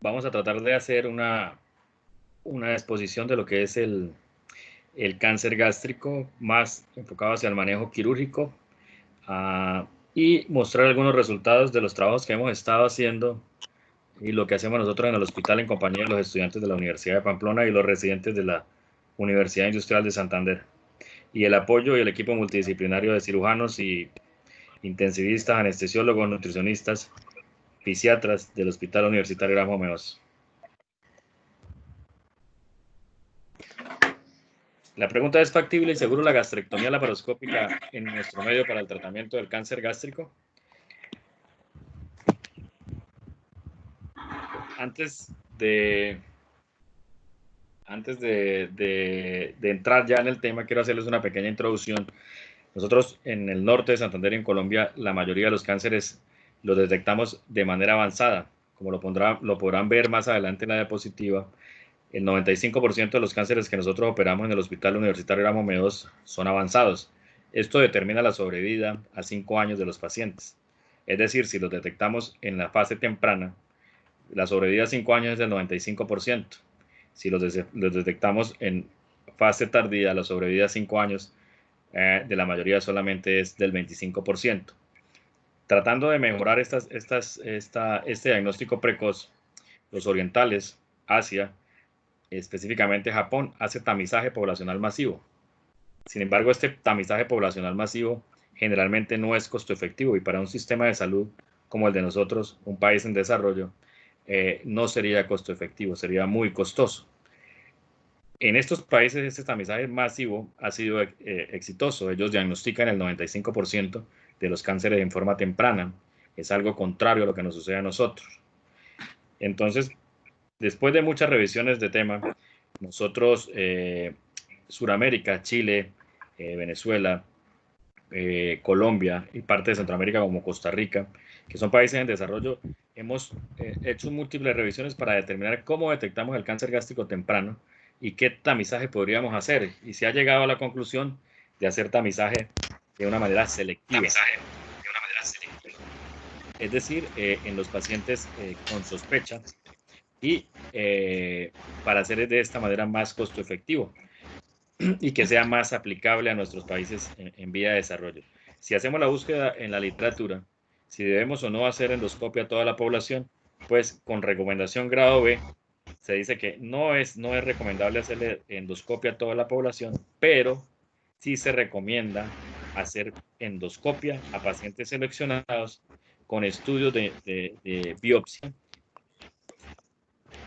vamos a tratar de hacer una exposición de lo que es el cáncer gástrico, más enfocado hacia el manejo quirúrgico, y mostrar algunos resultados de los trabajos que hemos estado haciendo y lo que hacemos nosotros en el hospital en compañía de los estudiantes de la Universidad de Pamplona y los residentes de la Universidad Industrial de Santander, y el apoyo y el equipo multidisciplinario de cirujanos y intensivistas, anestesiólogos, nutricionistas, fisiatras del Hospital Universitario Erasmo Meos. La pregunta es: ¿factible y seguro la gastrectomía laparoscópica en nuestro medio para el tratamiento del cáncer gástrico? Antes de entrar ya en el tema, quiero hacerles una pequeña introducción. Nosotros en el norte de Santander y en Colombia, la mayoría de los cánceres los detectamos de manera avanzada. Como lo podrán ver más adelante en la diapositiva, el 95% de los cánceres que nosotros operamos en el Hospital Universitario Erasmo Meos son avanzados. Esto determina la sobrevida a 5 años de los pacientes. Es decir, si los detectamos en la fase temprana, la sobrevida a 5 años es del 95%. Si los detectamos en fase tardía, la sobrevida a 5 años de la mayoría solamente es del 25%. Tratando de mejorar este diagnóstico precoz, los orientales, Asia, específicamente Japón, hace tamizaje poblacional masivo. Sin embargo, este tamizaje poblacional masivo generalmente no es costo efectivo, y para un sistema de salud como el de nosotros, un país en desarrollo, no sería costo efectivo, sería muy costoso. En estos países este tamizaje masivo ha sido exitoso. Ellos diagnostican el 95% de los cánceres en forma temprana. Es algo contrario a lo que nos sucede a nosotros. Entonces, después de muchas revisiones de tema, nosotros, Suramérica, Chile, Venezuela, Colombia y parte de Centroamérica como Costa Rica, que son países en desarrollo, hemos hecho múltiples revisiones para determinar cómo detectamos el cáncer gástrico temprano y qué tamizaje podríamos hacer. Y se ha llegado a la conclusión de hacer tamizaje de una manera selectiva. Es decir, en los pacientes con sospecha, y para hacer de esta manera más costo efectivo y que sea más aplicable a nuestros países en vía de desarrollo. Si hacemos la búsqueda en la literatura, si debemos o no hacer endoscopia a toda la población, pues con recomendación grado B se dice que no es recomendable hacerle endoscopia a toda la población, pero sí se recomienda hacer endoscopia a pacientes seleccionados con estudios de biopsia,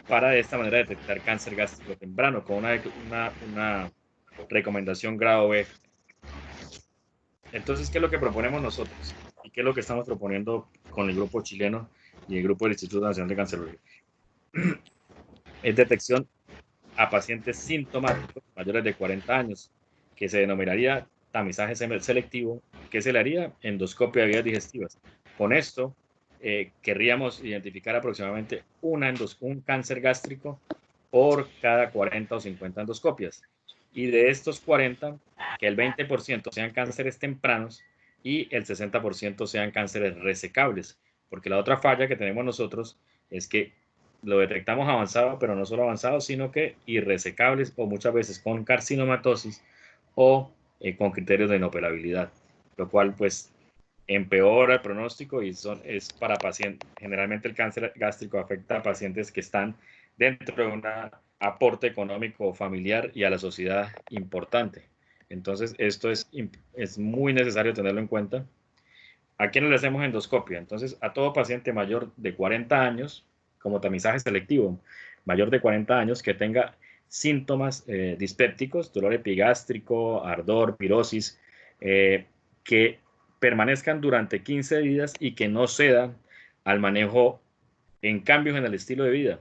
para de esta manera detectar cáncer gástrico temprano con una recomendación grado B. Entonces, ¿qué es lo que proponemos nosotros? ¿Y qué es lo que estamos proponiendo con el grupo chileno y el grupo del Instituto Nacional de Cancerología? Es detección a pacientes sintomáticos mayores de 40 años, que se denominaría tamizaje selectivo, que se le haría endoscopia de vías digestivas. Con esto, querríamos identificar aproximadamente un cáncer gástrico por cada 40 o 50 endoscopias. Y de estos 40, que el 20% sean cánceres tempranos y el 60% sean cánceres resecables. Porque la otra falla que tenemos nosotros es que lo detectamos avanzado, pero no solo avanzado, sino que irresecables, o muchas veces con carcinomatosis o con criterios de inoperabilidad, lo cual pues empeora el pronóstico y es para pacientes. Generalmente el cáncer gástrico afecta a pacientes que están dentro de un aporte económico familiar y a la sociedad importante. Entonces esto es muy necesario tenerlo en cuenta. ¿A quiénes le hacemos endoscopia? Entonces, a todo paciente mayor de 40 años, como tamizaje selectivo, mayor de 40 años que tenga síntomas dispépticos, dolor epigástrico, ardor, pirosis, que permanezcan durante 15 días y que no cedan al manejo en cambios en el estilo de vida.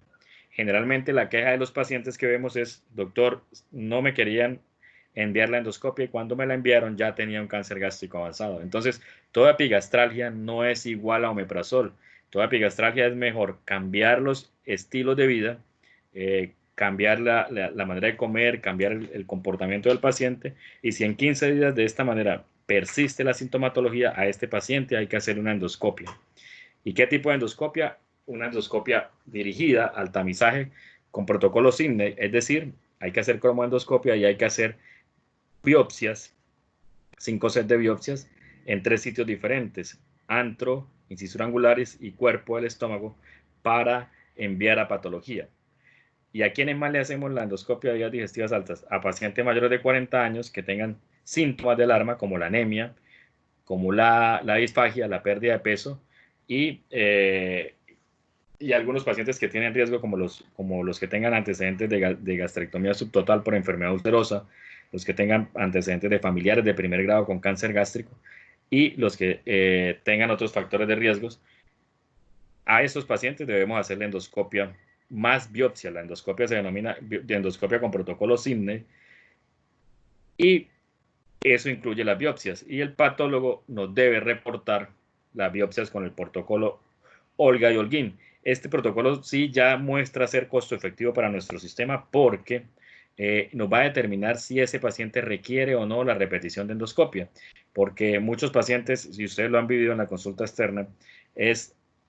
Generalmente la queja de los pacientes que vemos es: doctor, no me querían enviar la endoscopia, y cuando me la enviaron ya tenía un cáncer gástrico avanzado. Entonces, toda epigastralgia no es igual a omeprazol. Toda epigastralgia es mejor cambiar los estilos de vida, cambiar la manera de comer, cambiar el comportamiento del paciente. Y si en 15 días de esta manera persiste la sintomatología, a este paciente hay que hacer una endoscopia. ¿Y qué tipo de endoscopia? una endoscopia dirigida al tamizaje con protocolo Sidney, es decir, hay que hacer cromoendoscopia y hay que hacer biopsias, 5 sets de biopsias en 3 sitios diferentes, antro, incisura angulares y cuerpo del estómago, para enviar a patología. ¿Y a quiénes más le hacemos la endoscopia de vías digestivas altas? A pacientes mayores de 40 años que tengan síntomas de alarma como la anemia, como la disfagia, la pérdida de peso y algunos pacientes que tienen riesgo como los que tengan antecedentes de gastrectomía subtotal por enfermedad ulcerosa, los que tengan antecedentes de familiares de primer grado con cáncer gástrico y los que tengan otros factores de riesgos. A estos pacientes debemos hacer la endoscopia más biopsia. La endoscopia se denomina endoscopia con protocolo Sidney y eso incluye las biopsias. Y el patólogo nos debe reportar las biopsias con el protocolo Olga y Holguín. Este protocolo sí ya muestra ser costo efectivo para nuestro sistema porque nos va a determinar si ese paciente requiere o no la repetición de endoscopia. Porque muchos pacientes, si ustedes lo han vivido en la consulta externa,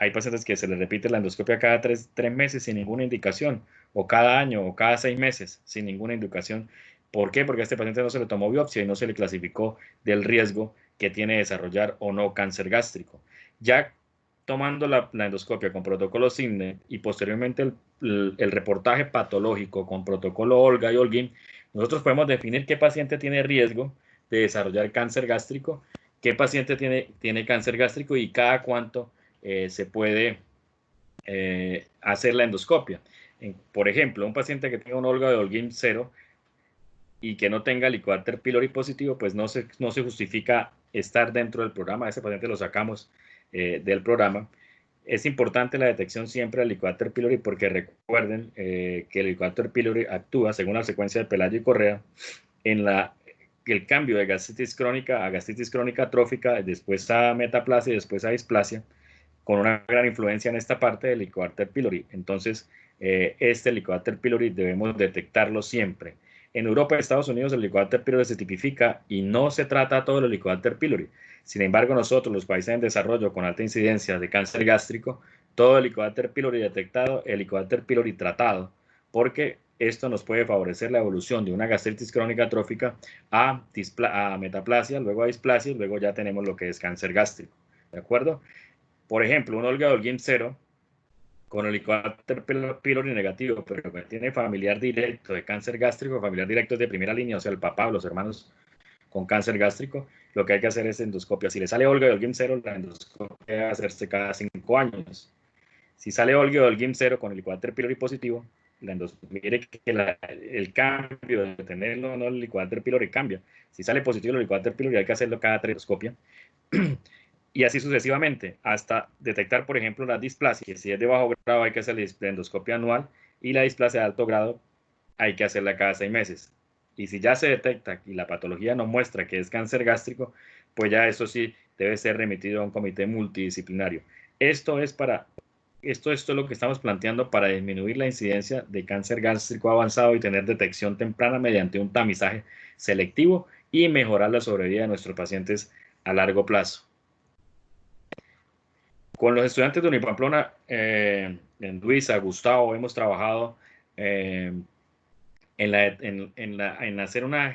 hay pacientes que se les repite la endoscopia cada tres meses sin ninguna indicación, o cada año, o cada 6 meses sin ninguna indicación. ¿Por qué? Porque a este paciente no se le tomó biopsia y no se le clasificó del riesgo que tiene desarrollar o no cáncer gástrico. Ya tomando la endoscopia con protocolo Sidney y posteriormente el reportaje patológico con protocolo Olga y Holguín, nosotros podemos definir qué paciente tiene riesgo de desarrollar cáncer gástrico, qué paciente tiene cáncer gástrico y cada cuánto se puede hacer la endoscopia. Por ejemplo, un paciente que tenga un Olga de Holguín 0 y que no tenga Helicobacter pylori positivo, pues no se justifica estar dentro del programa. A ese paciente lo sacamos del programa. Es importante la detección siempre del Helicobacter pylori porque recuerden que el Helicobacter pylori actúa según la secuencia de Pelayo y Correa en el cambio de gastritis crónica a gastritis crónica atrófica, después a metaplasia y después a displasia, con una gran influencia en esta parte del Helicobacter pylori. Entonces, este Helicobacter pylori debemos detectarlo siempre. En Europa y Estados Unidos el Helicobacter pylori se tipifica y no se trata todo el Helicobacter pylori. Sin embargo, nosotros, los países en desarrollo con alta incidencia de cáncer gástrico, todo el Helicobacter pylori detectado, el Helicobacter pylori tratado, porque esto nos puede favorecer la evolución de una gastritis crónica atrófica a metaplasia, luego a displasia, y luego ya tenemos lo que es cáncer gástrico. ¿De acuerdo? Por ejemplo, un Olga de Holguín 0 con Helicobacter pylori negativo, pero que tiene familiar directo de cáncer gástrico, familiar directo de primera línea, o sea, el papá o los hermanos con cáncer gástrico, lo que hay que hacer es endoscopia. Si le sale Olga de Holguín 0, la endoscopia debe hacerse cada 5 años. Si sale Olga de Holguín 0 con Helicobacter pylori positivo, mire que el cambio de tenerlo o no el Helicobacter pylori cambia. Si sale positivo el Helicobacter pylori, hay que hacerlo cada 3 endoscopia. Y así sucesivamente, hasta detectar, por ejemplo, la displasia. Si es de bajo grado, hay que hacer la endoscopia anual, y la displasia de alto grado hay que hacerla cada 6 meses. Y si ya se detecta y la patología no muestra que es cáncer gástrico, pues ya eso sí debe ser remitido a un comité multidisciplinario. Esto es lo que estamos planteando para disminuir la incidencia de cáncer gástrico avanzado y tener detección temprana mediante un tamizaje selectivo y mejorar la sobrevida de nuestros pacientes a largo plazo. Con los estudiantes de Unipamplona, en Luisa, Gustavo, hemos trabajado en hacer una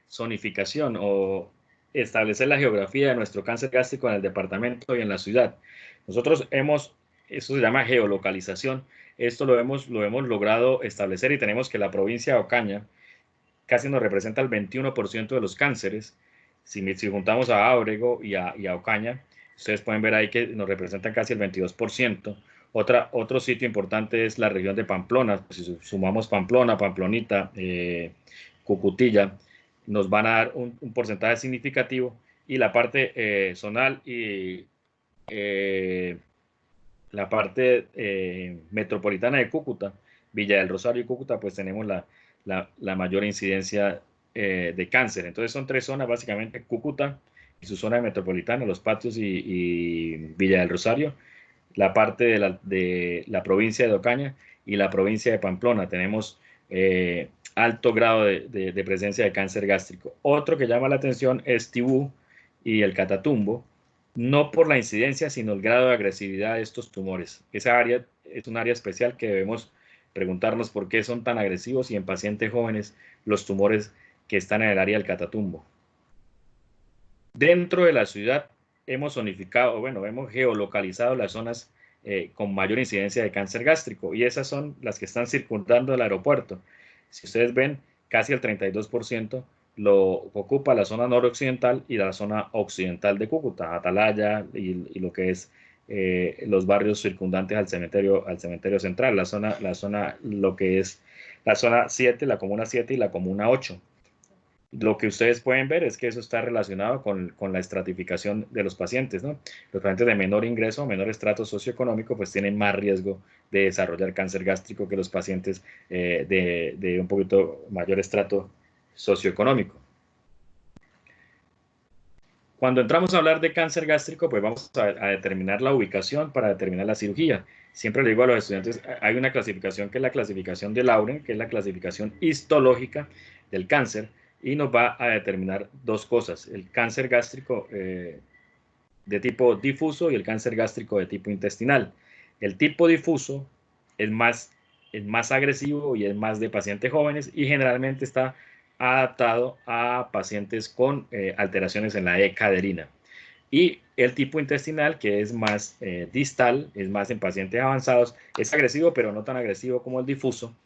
zonificación o establecer la geografía de nuestro cáncer gástrico en el departamento y en la ciudad. Eso se llama geolocalización. Esto lo hemos logrado establecer y tenemos que la provincia de Ocaña casi nos representa el 21% de los cánceres. Si juntamos a Ábrego y a Ocaña, ustedes pueden ver ahí que nos representan casi el 22%. Otro sitio importante es la región de Pamplona. Si sumamos Pamplona, Pamplonita, Cucutilla, nos van a dar un porcentaje significativo. Y la parte zonal y la parte metropolitana de Cúcuta, Villa del Rosario y Cúcuta, pues tenemos la mayor incidencia de cáncer. Entonces son 3 zonas básicamente: Cúcuta y su zona metropolitana, Los Patios y Villa del Rosario, la parte de la provincia de Ocaña y la provincia de Pamplona. Tenemos alto grado de presencia de cáncer gástrico. Otro que llama la atención es Tibú y el Catatumbo, no por la incidencia, sino el grado de agresividad de estos tumores. Esa área es un área especial que debemos preguntarnos por qué son tan agresivos y en pacientes jóvenes los tumores que están en el área del Catatumbo. Dentro de la ciudad hemos zonificado, bueno, hemos geolocalizado las zonas con mayor incidencia de cáncer gástrico y esas son las que están circundando el aeropuerto. Si ustedes ven, casi el 32% lo ocupa la zona noroccidental y la zona occidental de Cúcuta, Atalaya y lo que es los barrios circundantes al cementerio central, lo que es la zona 7, la comuna 7 y la comuna 8. Lo que ustedes pueden ver es que eso está relacionado con la estratificación de los pacientes, ¿no? Los pacientes de menor ingreso, menor estrato socioeconómico, pues tienen más riesgo de desarrollar cáncer gástrico que los pacientes de un poquito mayor estrato socioeconómico. Cuando entramos a hablar de cáncer gástrico, pues vamos a determinar la ubicación para determinar la cirugía. Siempre le digo a los estudiantes, hay una clasificación que es la clasificación de Lauren, que es la clasificación histológica del cáncer, y nos va a determinar dos cosas, el cáncer gástrico de tipo difuso y el cáncer gástrico de tipo intestinal. El tipo difuso es más agresivo y es más de pacientes jóvenes y generalmente está adaptado a pacientes con alteraciones en la E-caderina. Y el tipo intestinal, que es más distal, es más en pacientes avanzados, es agresivo, pero no tan agresivo como el difuso,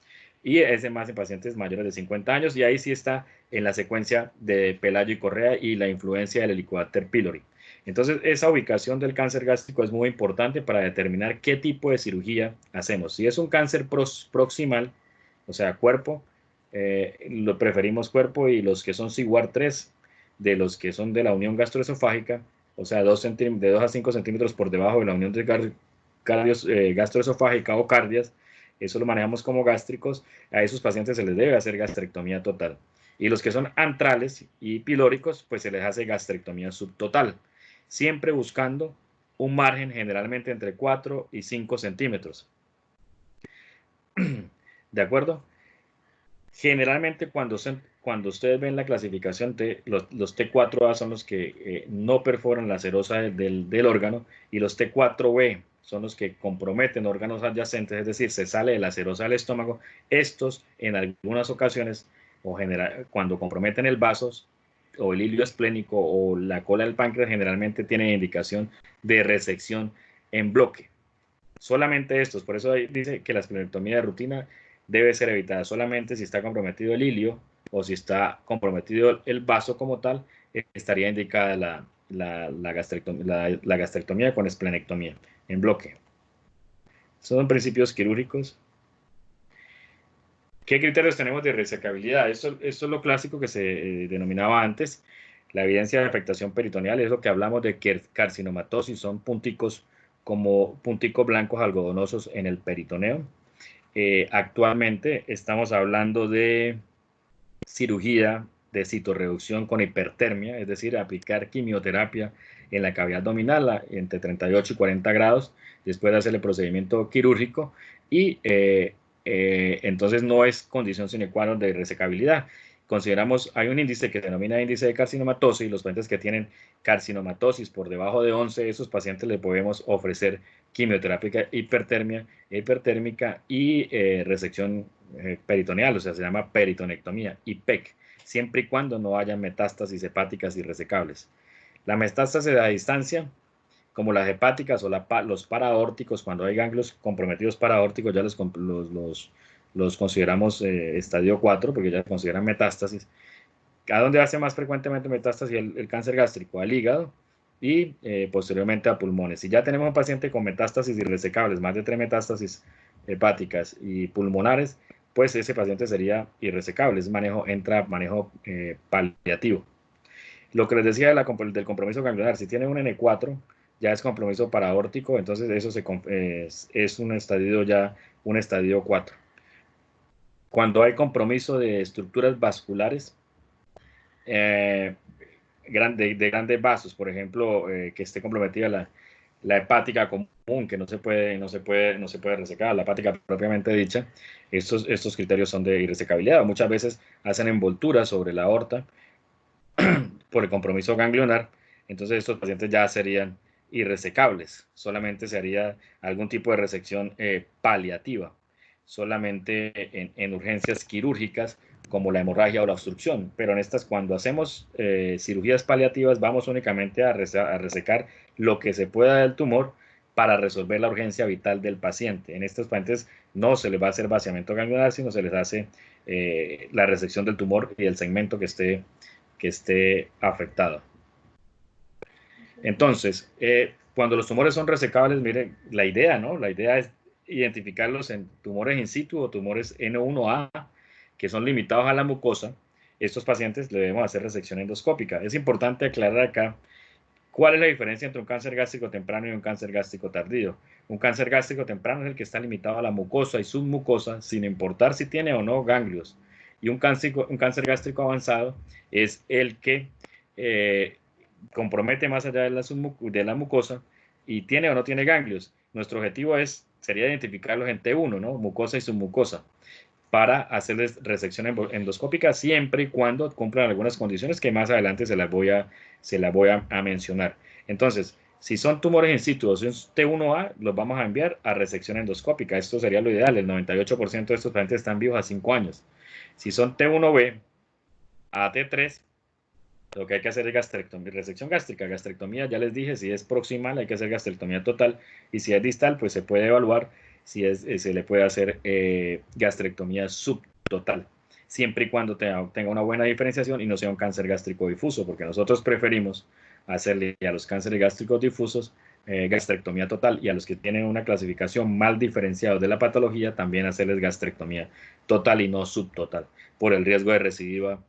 y es más en pacientes mayores de 50 años, y ahí sí está en la secuencia de Pelayo y Correa y la influencia del Helicobacter pylori. Entonces, esa ubicación del cáncer gástrico es muy importante para determinar qué tipo de cirugía hacemos. Si es un cáncer proximal, o sea, cuerpo, lo preferimos cuerpo, y los que son CIWAR3, de los que son de la unión gastroesofágica, o sea, de 2 a 5 centímetros por debajo de la unión de gastroesofágica o cardias, eso lo manejamos como gástricos. A esos pacientes se les debe hacer gastrectomía total. Y los que son antrales y pilóricos, pues se les hace gastrectomía subtotal, siempre buscando un margen generalmente entre 4 y 5 centímetros. ¿De acuerdo? Generalmente cuando ustedes ven la clasificación T, los T4A son los que no perforan la serosa del órgano, y los T4B son los que comprometen órganos adyacentes, es decir, se sale de la serosa del estómago. Estos en algunas ocasiones, o cuando comprometen el vaso o el hilio esplénico o la cola del páncreas, generalmente tienen indicación de resección en bloque. Solamente estos, por eso dice que la esplenectomía de rutina debe ser evitada solamente si está comprometido el hilio o si está comprometido el vaso como tal, estaría indicada la gastrectomía con esplenectomía en bloque. Son principios quirúrgicos. ¿Qué criterios tenemos de resecabilidad? Esto es lo clásico que se denominaba antes, la evidencia de afectación peritoneal, es lo que hablamos de carcinomatosis, son punticos como punticos blancos algodonosos en el peritoneo. Actualmente estamos hablando de cirugía de citorreducción con hipertermia, es decir, aplicar quimioterapia en la cavidad abdominal entre 38 y 40 grados, después de hacer el procedimiento quirúrgico, y entonces no es condición sine qua non de resecabilidad. Consideramos, hay un índice que se denomina índice de carcinomatosis, y los pacientes que tienen carcinomatosis por debajo de 11, esos pacientes les podemos ofrecer quimioterapia hipertérmica y resección peritoneal, o sea, se llama peritonectomía y PEC, siempre y cuando no haya metástasis hepáticas irresecables. La metástasis a distancia, como las hepáticas o los paraórticos, cuando hay ganglios comprometidos paraórticos, ya los consideramos estadio 4, porque ya consideran metástasis. ¿A dónde hace más frecuentemente metástasis el cáncer gástrico? Al hígado y posteriormente a pulmones. Si ya tenemos un paciente con metástasis irresecables, más de 3 metástasis hepáticas y pulmonares, pues ese paciente sería irresecable, entra manejo paliativo. Lo que les decía del compromiso ganglionar, si tiene un N4, ya es compromiso paraórtico, entonces eso es un estadio 4. Cuando hay compromiso de estructuras vasculares, de grandes vasos, por ejemplo, que esté comprometida la hepática común, que no se puede resecar, la hepática propiamente dicha, estos criterios son de irresecabilidad. Muchas veces hacen envolturas sobre la aorta por el compromiso ganglionar, entonces estos pacientes ya serían irresecables, solamente se haría algún tipo de resección paliativa, solamente en urgencias quirúrgicas como la hemorragia o la obstrucción, pero en estas cuando hacemos cirugías paliativas vamos únicamente a resecar lo que se pueda del tumor para resolver la urgencia vital del paciente. En estos pacientes no se les va a hacer vaciamiento ganglionar, sino se les hace la resección del tumor y del segmento que esté afectado. Entonces, cuando los tumores son resecables, miren, la idea, ¿no? La idea es identificarlos en tumores in situ o tumores N1A, que son limitados a la mucosa. Estos pacientes le debemos hacer resección endoscópica. Es importante aclarar acá cuál es la diferencia entre un cáncer gástrico temprano y un cáncer gástrico tardío. Un cáncer gástrico temprano es el que está limitado a la mucosa y submucosa, sin importar si tiene o no ganglios. Y un cáncer gástrico avanzado es el que compromete más allá de la mucosa y tiene o no tiene ganglios. Nuestro objetivo sería identificarlos en T1, ¿no? Mucosa y submucosa, para hacerles resección endoscópica siempre y cuando cumplan algunas condiciones que más adelante se las voy a mencionar. Entonces, si son tumores in situ o son T1A, los vamos a enviar a resección endoscópica. Esto sería lo ideal. El 98% de estos pacientes están vivos a 5 años. Si son T1B a T3, lo que hay que hacer es resección gástrica. Gastrectomía, ya les dije, si es proximal hay que hacer gastrectomía total, y si es distal, pues se puede evaluar si se le puede hacer gastrectomía subtotal, siempre y cuando tenga una buena diferenciación y no sea un cáncer gástrico difuso, porque nosotros preferimos hacerle a los cánceres gástricos difusos gastrectomía total, y a los que tienen una clasificación mal diferenciada de la patología también hacerles gastrectomía total y no subtotal, por el riesgo de recidiva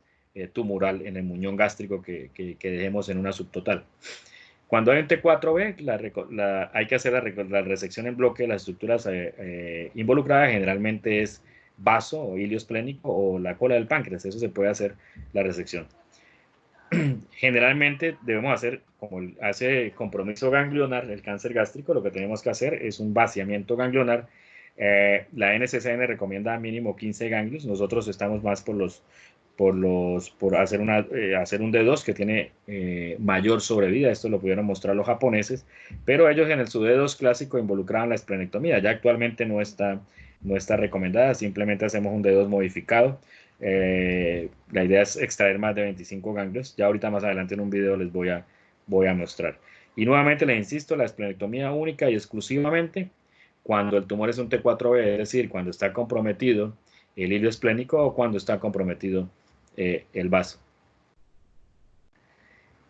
tumoral en el muñón gástrico que dejemos en una subtotal. Cuando hay un T4B, hay que hacer la resección en bloque de las estructuras involucradas, generalmente es vaso o ilio esplénico o la cola del páncreas, eso se puede hacer la resección. Generalmente debemos hacer, como hace compromiso ganglionar, el cáncer gástrico, lo que tenemos que hacer es un vaciamiento ganglionar. La NCCN recomienda mínimo 15 ganglios, nosotros estamos más por hacer un D2 que tiene mayor sobrevida. Esto lo pudieron mostrar los japoneses, pero ellos en su D2 clásico involucraban la esplenectomía. Ya actualmente no está recomendada, simplemente hacemos un D2 modificado. La idea es extraer más de 25 ganglios. Ya ahorita más adelante en un video les voy a mostrar. Y nuevamente les insisto, la esplenectomía única y exclusivamente cuando el tumor es un T4B, es decir, cuando está comprometido el hilio esplénico o cuando está comprometido el vaso.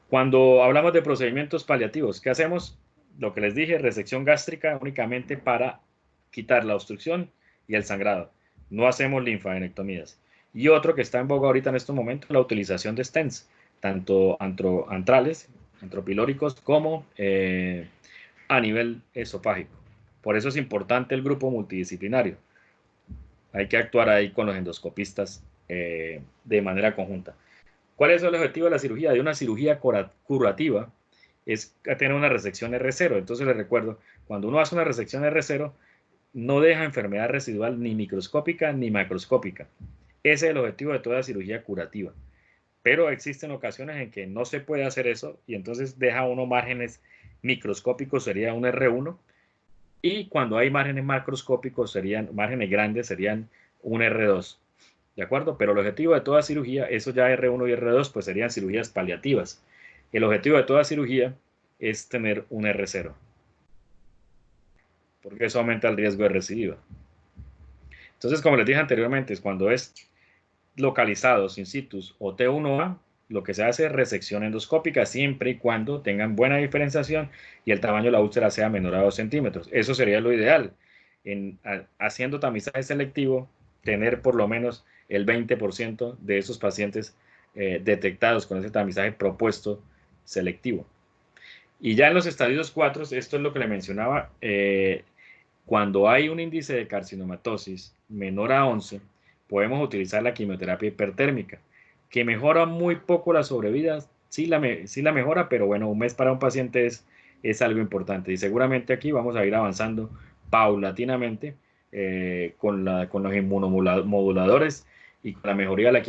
Cuando hablamos de procedimientos paliativos, ¿qué hacemos? Lo que les dije, resección gástrica únicamente para quitar la obstrucción y el sangrado. No hacemos linfadenectomías. Y otro que está en boga ahorita en estos momentos, la utilización de stents, tanto antrales, antropilóricos, como a nivel esofágico. Por eso es importante el grupo multidisciplinario. Hay que actuar ahí con los endoscopistas de manera conjunta. ¿Cuál es el objetivo de la cirugía? De una cirugía curativa es tener una resección R0. Entonces les recuerdo, cuando uno hace una resección R0, no deja enfermedad residual ni microscópica ni macroscópica. Ese es el objetivo de toda cirugía curativa. Pero existen ocasiones en que no se puede hacer eso y entonces deja uno márgenes microscópicos, sería un R1, y cuando hay márgenes macroscópicos, márgenes grandes, serían un R2. ¿De acuerdo? Pero el objetivo de toda cirugía, eso ya R1 y R2, pues serían cirugías paliativas. El objetivo de toda cirugía es tener un R0, porque eso aumenta el riesgo de recidiva. Entonces, como les dije anteriormente, cuando es localizado in situ o T1A, lo que se hace es resección endoscópica siempre y cuando tengan buena diferenciación y el tamaño de la úlcera sea menor a 2 centímetros. Eso sería lo ideal. Haciendo tamizaje selectivo, tener por lo menos el 20% de esos pacientes detectados con ese tamizaje propuesto selectivo. Y ya en los estadios 4, esto es lo que le mencionaba, cuando hay un índice de carcinomatosis menor a 11, podemos utilizar la quimioterapia hipertérmica, que mejora muy poco la sobrevida, sí la mejora, pero bueno, un mes para un paciente es algo importante. Y seguramente aquí vamos a ir avanzando paulatinamente con los inmunomoduladores y con la mejoría de la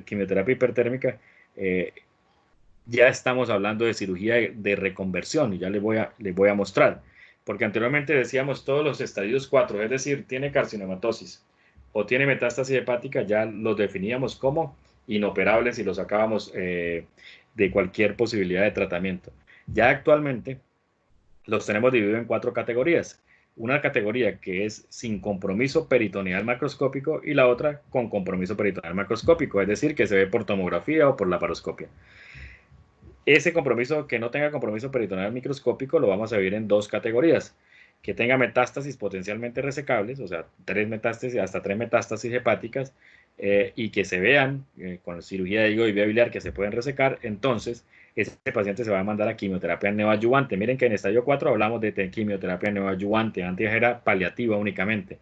quimioterapia hipertérmica. ya estamos hablando de cirugía de reconversión y ya les voy a mostrar. Porque anteriormente decíamos todos los estadios 4, es decir, tiene carcinomatosis o tiene metástasis hepática, ya los definíamos como inoperables y los sacábamos de cualquier posibilidad de tratamiento. Ya actualmente los tenemos divididos en 4 categorías. Una categoría que es sin compromiso peritoneal macroscópico y la otra con compromiso peritoneal macroscópico, es decir, que se ve por tomografía o por laparoscopia. Ese compromiso que no tenga compromiso peritoneal microscópico lo vamos a dividir en 2 categorías. Que tenga metástasis potencialmente resecables, o sea, 3 metástasis, hasta 3 metástasis hepáticas, y que se vean con cirugía de hígado y vía biliar que se pueden resecar, entonces ese paciente se va a mandar a quimioterapia neoadyuvante. Miren que en estadio 4 hablamos de quimioterapia neoadyuvante, antes era paliativa únicamente.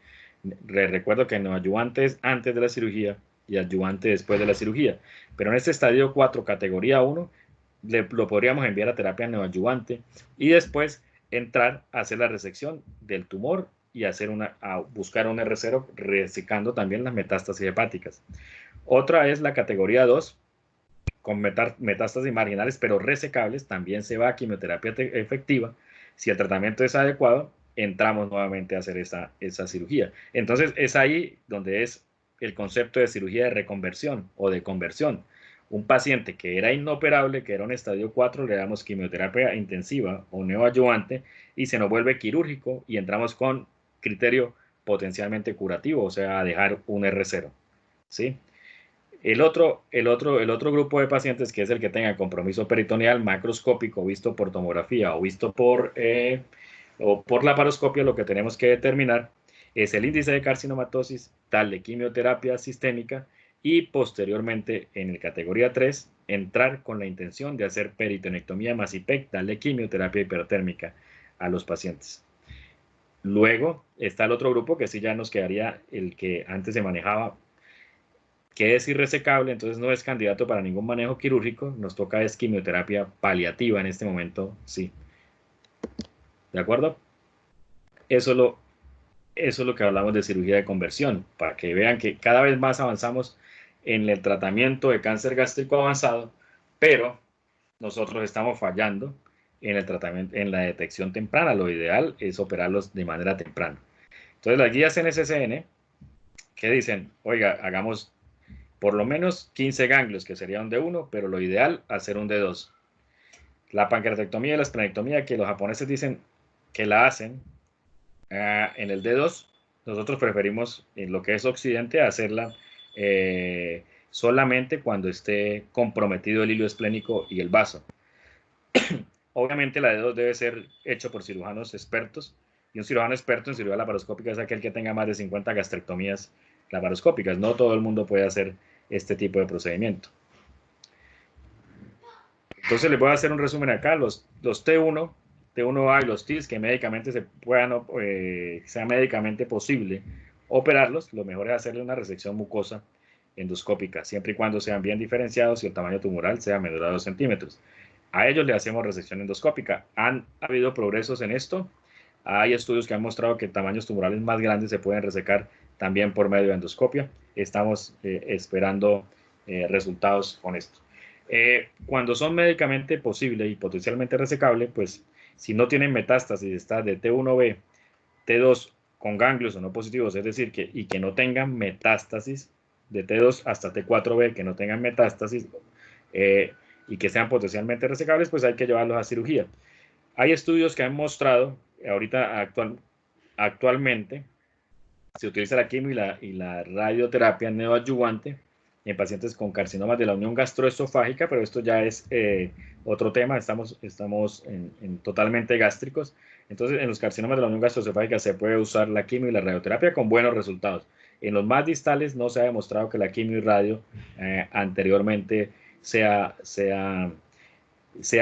Recuerdo que neoadyuvante es antes de la cirugía y adyuvante después de la cirugía. Pero en este estadio 4, categoría 1, lo podríamos enviar a terapia neoadyuvante y después entrar a hacer la resección del tumor y a buscar un R0 resecando también las metástasis hepáticas. Otra es la categoría 2, con metástasis marginales pero resecables, también se va a quimioterapia efectiva. Si el tratamiento es adecuado, entramos nuevamente a hacer esa cirugía. Entonces es ahí donde es el concepto de cirugía de reconversión o de conversión. Un paciente que era inoperable, que era un estadio 4, le damos quimioterapia intensiva o neoadyuvante y se nos vuelve quirúrgico y entramos con criterio potencialmente curativo, o sea, a dejar un R0. ¿Sí? El otro grupo de pacientes, que es el que tenga compromiso peritoneal macroscópico visto por tomografía o visto o por laparoscopia, lo que tenemos que determinar es el índice de carcinomatosis, tal de quimioterapia sistémica y posteriormente en el categoría 3 entrar con la intención de hacer peritonectomía más IPEC, darle quimioterapia hipertérmica a los pacientes. Luego está el otro grupo que sí ya nos quedaría el que antes se manejaba, que es irresecable, entonces no es candidato para ningún manejo quirúrgico, nos toca es quimioterapia paliativa en este momento, sí. ¿De acuerdo? Eso es lo que hablamos de cirugía de conversión, para que vean que cada vez más avanzamos en el tratamiento de cáncer gástrico avanzado, pero nosotros estamos fallando en el tratamiento, en la detección temprana. Lo ideal es operarlos de manera temprana. Entonces las guías NSCN que dicen, oiga, hagamos por lo menos 15 ganglios, que sería un D1, pero lo ideal hacer un D2. La pancreatectomía y la esplenectomía, que los japoneses dicen que la hacen en el D2, nosotros preferimos en lo que es Occidente hacerla solamente cuando esté comprometido el hilo esplénico y el vaso. Obviamente la D2 debe ser hecho por cirujanos expertos, y un cirujano experto en cirugía laparoscópica es aquel que tenga más de 50 gastrectomías laparoscópicas. No todo el mundo puede hacer este tipo de procedimiento. Entonces les voy a hacer un resumen acá. Los T1, T1A y los TIS que médicamente sea médicamente posible operarlos, lo mejor es hacerle una resección mucosa endoscópica, siempre y cuando sean bien diferenciados y el tamaño tumoral sea menor a 2 centímetros. A ellos le hacemos resección endoscópica. Han habido progresos en esto. Hay estudios que han mostrado que tamaños tumorales más grandes se pueden resecar también por medio de endoscopia. Estamos esperando resultados con esto. Cuando son médicamente posibles y potencialmente resecables, pues si no tienen metástasis, está de T1B, T2 con ganglios o no positivos, es decir, que no tengan metástasis, de T2 hasta T4B, que no tengan metástasis y que sean potencialmente resecables, pues hay que llevarlos a cirugía. Hay estudios que han mostrado, actualmente, se utiliza la quimio y la radioterapia neoadyuvante en pacientes con carcinomas de la unión gastroesofágica, pero esto ya es otro tema, estamos totalmente gástricos. Entonces, en los carcinomas de la unión gastroesofágica se puede usar la quimio y la radioterapia con buenos resultados. En los más distales no se ha demostrado que la quimio y radio anteriormente sea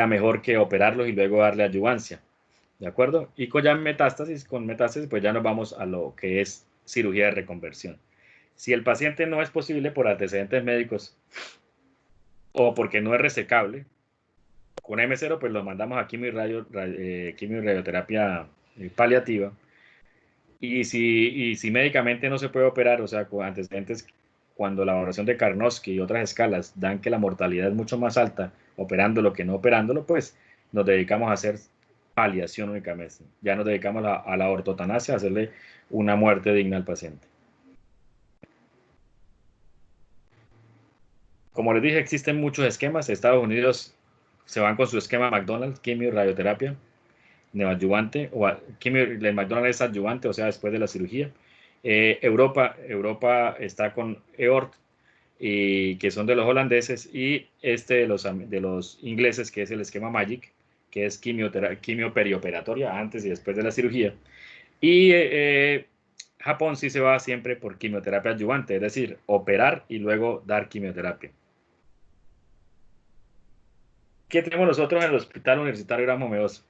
mejor que operarlos y luego darle adyuvancia. ¿De acuerdo? Y con metástasis, pues ya nos vamos a lo que es cirugía de reconversión. Si el paciente no es posible por antecedentes médicos o porque no es resecable, con M0 pues lo mandamos a quimio y radioterapia paliativa. Y si médicamente no se puede operar, o sea, con antecedentes cuando la evaluación de Karnofsky y otras escalas dan que la mortalidad es mucho más alta operándolo que no operándolo, pues nos dedicamos a hacer paliación únicamente. Ya nos dedicamos a la ortotanasia, a hacerle una muerte digna al paciente. Como les dije, existen muchos esquemas. Estados Unidos se van con su esquema McDonald's, quimio, radioterapia, neoadyuvante, el McDonald's es adyuvante, o sea, después de la cirugía. Europa está con EORT, y que son de los holandeses, y de los ingleses, que es el esquema MAGIC, que es quimio perioperatoria, antes y después de la cirugía. Y Japón sí se va siempre por quimioterapia adyuvante, es decir, operar y luego dar quimioterapia. ¿Qué tenemos nosotros en el Hospital Universitario Erasmo Meoz?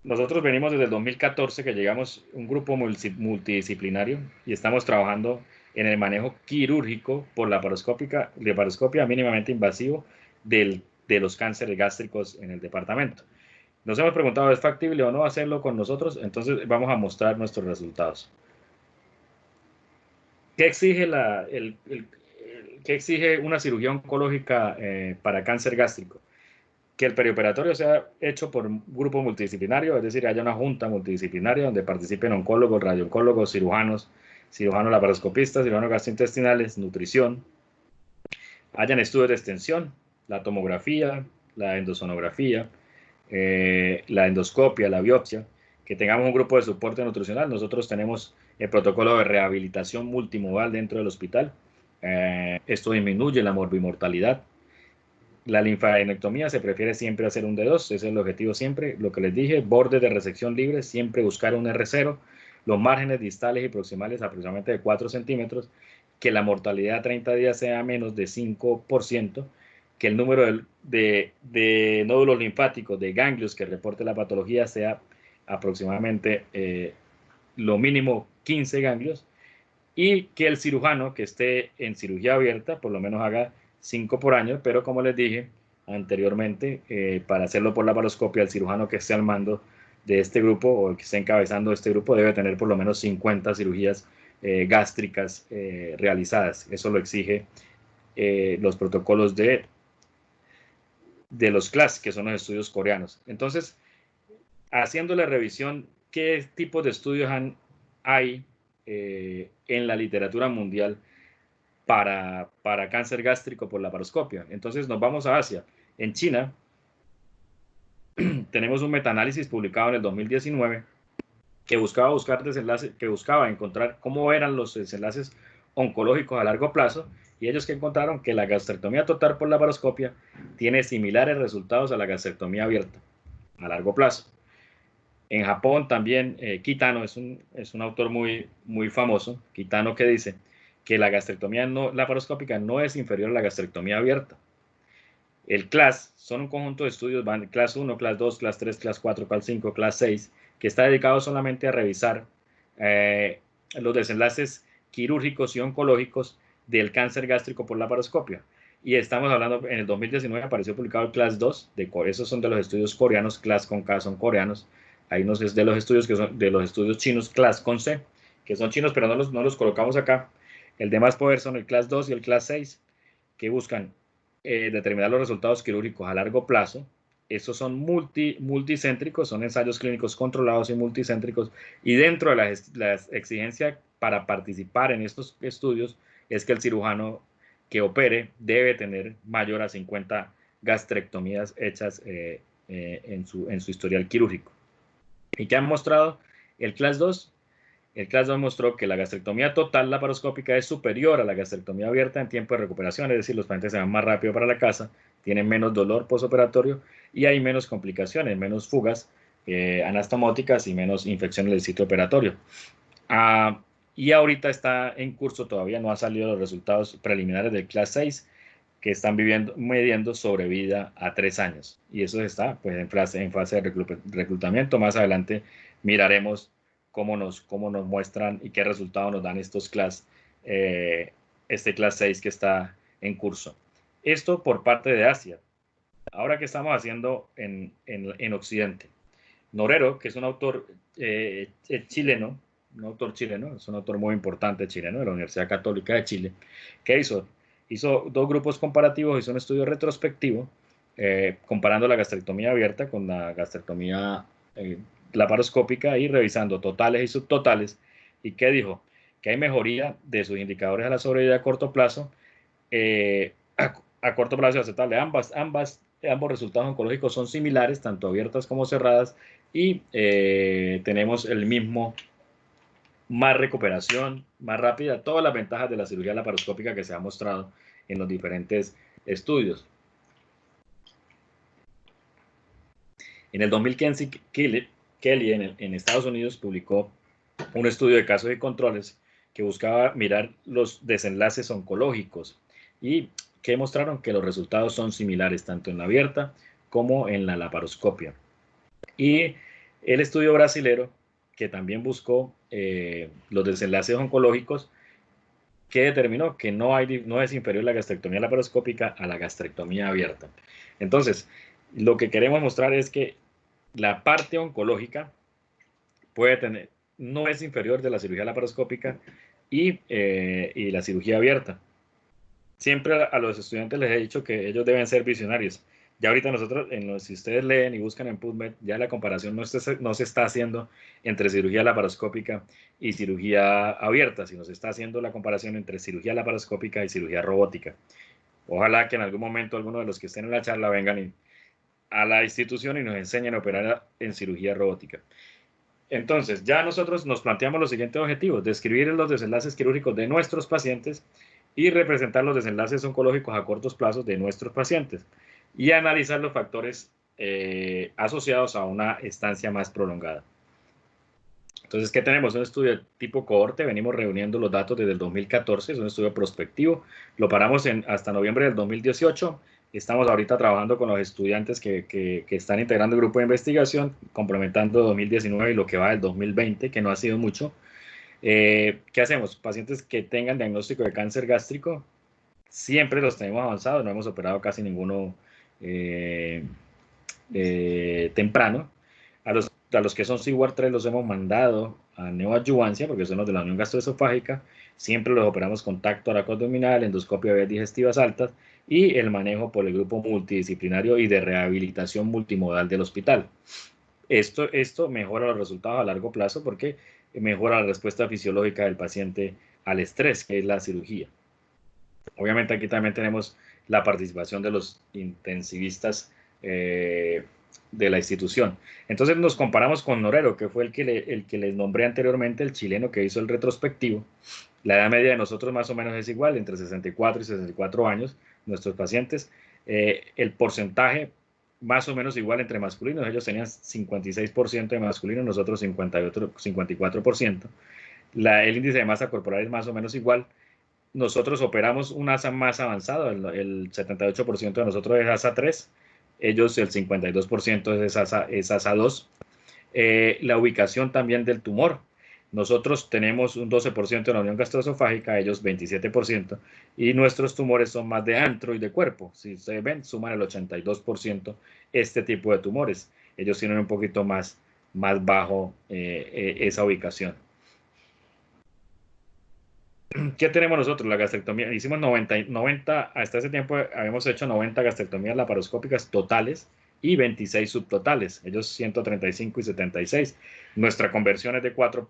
Nosotros venimos desde el 2014, que llegamos un grupo multidisciplinario y estamos trabajando en el manejo quirúrgico por laparoscopia mínimamente invasivo de los cánceres gástricos en el departamento. Nos hemos preguntado, ¿es factible o no hacerlo con nosotros? Entonces vamos a mostrar nuestros resultados. ¿Qué exige, qué exige una cirugía oncológica para cáncer gástrico? Que el perioperatorio sea hecho por un grupo multidisciplinario, es decir, haya una junta multidisciplinaria donde participen oncólogos, radiooncólogos, cirujanos laparoscopistas, cirujanos gastrointestinales, nutrición, hayan estudios de extensión, la tomografía, la endosonografía, la endoscopia, la biopsia, que tengamos un grupo de soporte nutricional. Nosotros tenemos el protocolo de rehabilitación multimodal dentro del hospital. Esto disminuye la morbimortalidad. La linfadenectomía se prefiere siempre hacer un D2, ese es el objetivo siempre. Lo que les dije, bordes de resección libres, siempre buscar un R0, los márgenes distales y proximales aproximadamente de 4 centímetros, que la mortalidad a 30 días sea menos de 5%, que el número de nódulos linfáticos, de ganglios que reporte la patología sea aproximadamente lo mínimo 15 ganglios, y que el cirujano que esté en cirugía abierta por lo menos haga 5 por año, pero como les dije anteriormente, para hacerlo por laparoscopia, el cirujano que esté al mando de este grupo o el que esté encabezando este grupo debe tener por lo menos 50 cirugías gástricas realizadas. Eso lo exige los protocolos de los CLAS, que son los estudios coreanos. Entonces, haciendo la revisión, ¿qué tipos de estudios hay en la literatura mundial para cáncer gástrico por laparoscopia? Entonces nos vamos a Asia. En China tenemos un metaanálisis publicado en el 2019 que buscaba encontrar cómo eran los desenlaces oncológicos a largo plazo, y ellos que encontraron que la gastrectomía total por laparoscopia tiene similares resultados a la gastrectomía abierta a largo plazo. En Japón también, Kitano es un autor muy famoso, Kitano, que dice que la gastrectomía laparoscópica no es inferior a la gastrectomía abierta. El CLAS son un conjunto de estudios, van CLAS 1, CLAS 2, CLAS 3, CLAS 4, CLAS 5, CLAS 6, que está dedicado solamente a revisar los desenlaces quirúrgicos y oncológicos del cáncer gástrico por laparoscopia. Y estamos hablando, en el 2019 apareció publicado el CLAS 2, esos son de los estudios coreanos, CLAS con K son coreanos. Hay unos de los estudios que son de los estudios chinos, CLAS con C, que son chinos, pero no los colocamos acá. El de más poder son el CLAS 2 y el CLAS 6, que buscan determinar los resultados quirúrgicos a largo plazo. Esos son multicéntricos, son ensayos clínicos controlados y multicéntricos, y dentro de la exigencia para participar en estos estudios es que el cirujano que opere debe tener mayor a 50 gastrectomías hechas en su historial quirúrgico. ¿Y qué han mostrado? El CLAS 2 El CLAS 2 mostró que la gastrectomía total laparoscópica es superior a la gastrectomía abierta en tiempo de recuperación, es decir, los pacientes se van más rápido para la casa, tienen menos dolor postoperatorio y hay menos complicaciones, menos fugas anastomóticas y menos infecciones del sitio operatorio. Y ahorita está en curso, todavía no han salido los resultados preliminares del CLAS 6, que están midiendo sobrevida a 3 años. Y eso está pues, en fase de reclutamiento. Más adelante miraremos cómo nos muestran y qué resultados nos dan estos CLAS, este CLAS 6 que está en curso. Esto por parte de Asia. Ahora, ¿qué estamos haciendo en Occidente? Norero, que es un autor chileno, un autor chileno, es un autor muy importante chileno de la Universidad Católica de Chile. ¿Qué hizo? Hizo dos grupos comparativos, hizo un estudio retrospectivo comparando la gastrectomía abierta con la gastrectomía laparoscópica y revisando totales y subtotales. ¿Y qué dijo? Que hay mejoría de sus indicadores a la sobrevida a corto plazo, a corto plazo aceptable. Ambos resultados oncológicos son similares, tanto abiertas como cerradas, y tenemos el mismo, más recuperación, más rápida, todas las ventajas de la cirugía laparoscópica que se ha mostrado en los diferentes estudios. En el 2015, Kelly en Estados Unidos publicó un estudio de casos y controles que buscaba mirar los desenlaces oncológicos y que mostraron que los resultados son similares tanto en la abierta como en la laparoscopia. Y el estudio brasilero, que también buscó los desenlaces oncológicos, que determinó que no es inferior la gastrectomía laparoscópica a la gastrectomía abierta. Entonces, lo que queremos mostrar es que la parte oncológica no es inferior de la cirugía laparoscópica y la cirugía abierta. Siempre a los estudiantes les he dicho que ellos deben ser visionarios. Ya ahorita nosotros, si ustedes leen y buscan en PubMed, ya la comparación no se está haciendo entre cirugía laparoscópica y cirugía abierta, sino se está haciendo la comparación entre cirugía laparoscópica y cirugía robótica. Ojalá que en algún momento alguno de los que estén en la charla vengan a la institución y nos enseñen a operar en cirugía robótica. Entonces, ya nosotros nos planteamos los siguientes objetivos: describir los desenlaces quirúrgicos de nuestros pacientes y representar los desenlaces oncológicos a cortos plazos de nuestros pacientes y analizar los factores asociados a una estancia más prolongada. Entonces, ¿qué tenemos? Un estudio tipo cohorte, venimos reuniendo los datos desde el 2014, es un estudio prospectivo, lo paramos hasta noviembre del 2018, estamos ahorita trabajando con los estudiantes que están integrando el grupo de investigación, complementando 2019 y lo que va del 2020, que no ha sido mucho. ¿Qué hacemos? Pacientes que tengan diagnóstico de cáncer gástrico, siempre los tenemos avanzados, no hemos operado casi ninguno temprano. A los que son CIWAR 3 los hemos mandado a neoadyuvancia, porque son los de la unión gastroesofágica. Siempre los operamos con tacto toracoabdominal, endoscopia de vías digestivas altas y el manejo por el grupo multidisciplinario y de rehabilitación multimodal del hospital. Esto mejora los resultados a largo plazo porque mejora la respuesta fisiológica del paciente al estrés, que es la cirugía. Obviamente aquí también tenemos la participación de los intensivistas de la institución. Entonces nos comparamos con Norero, que fue el que les nombré anteriormente, el chileno que hizo el retrospectivo. La edad media de nosotros más o menos es igual, entre 64 y 64 años, nuestros pacientes. El porcentaje más o menos igual entre masculinos, ellos tenían 56% de masculinos, nosotros 54%. El índice de masa corporal es más o menos igual. Nosotros operamos un ASA más avanzado, el 78% de nosotros es ASA 3, ellos el 52% es ASA 2. La ubicación también del tumor. Nosotros tenemos un 12% de la unión gastroesofágica, ellos 27%, y nuestros tumores son más de antro y de cuerpo. Si ustedes ven, suman el 82% este tipo de tumores. Ellos tienen un poquito más bajo esa ubicación. ¿Qué tenemos nosotros? La gastrectomía. Hicimos 90, hasta ese tiempo habíamos hecho 90 gastrectomías laparoscópicas totales y 26 subtotales, ellos 135 y 76. Nuestra conversión es de 4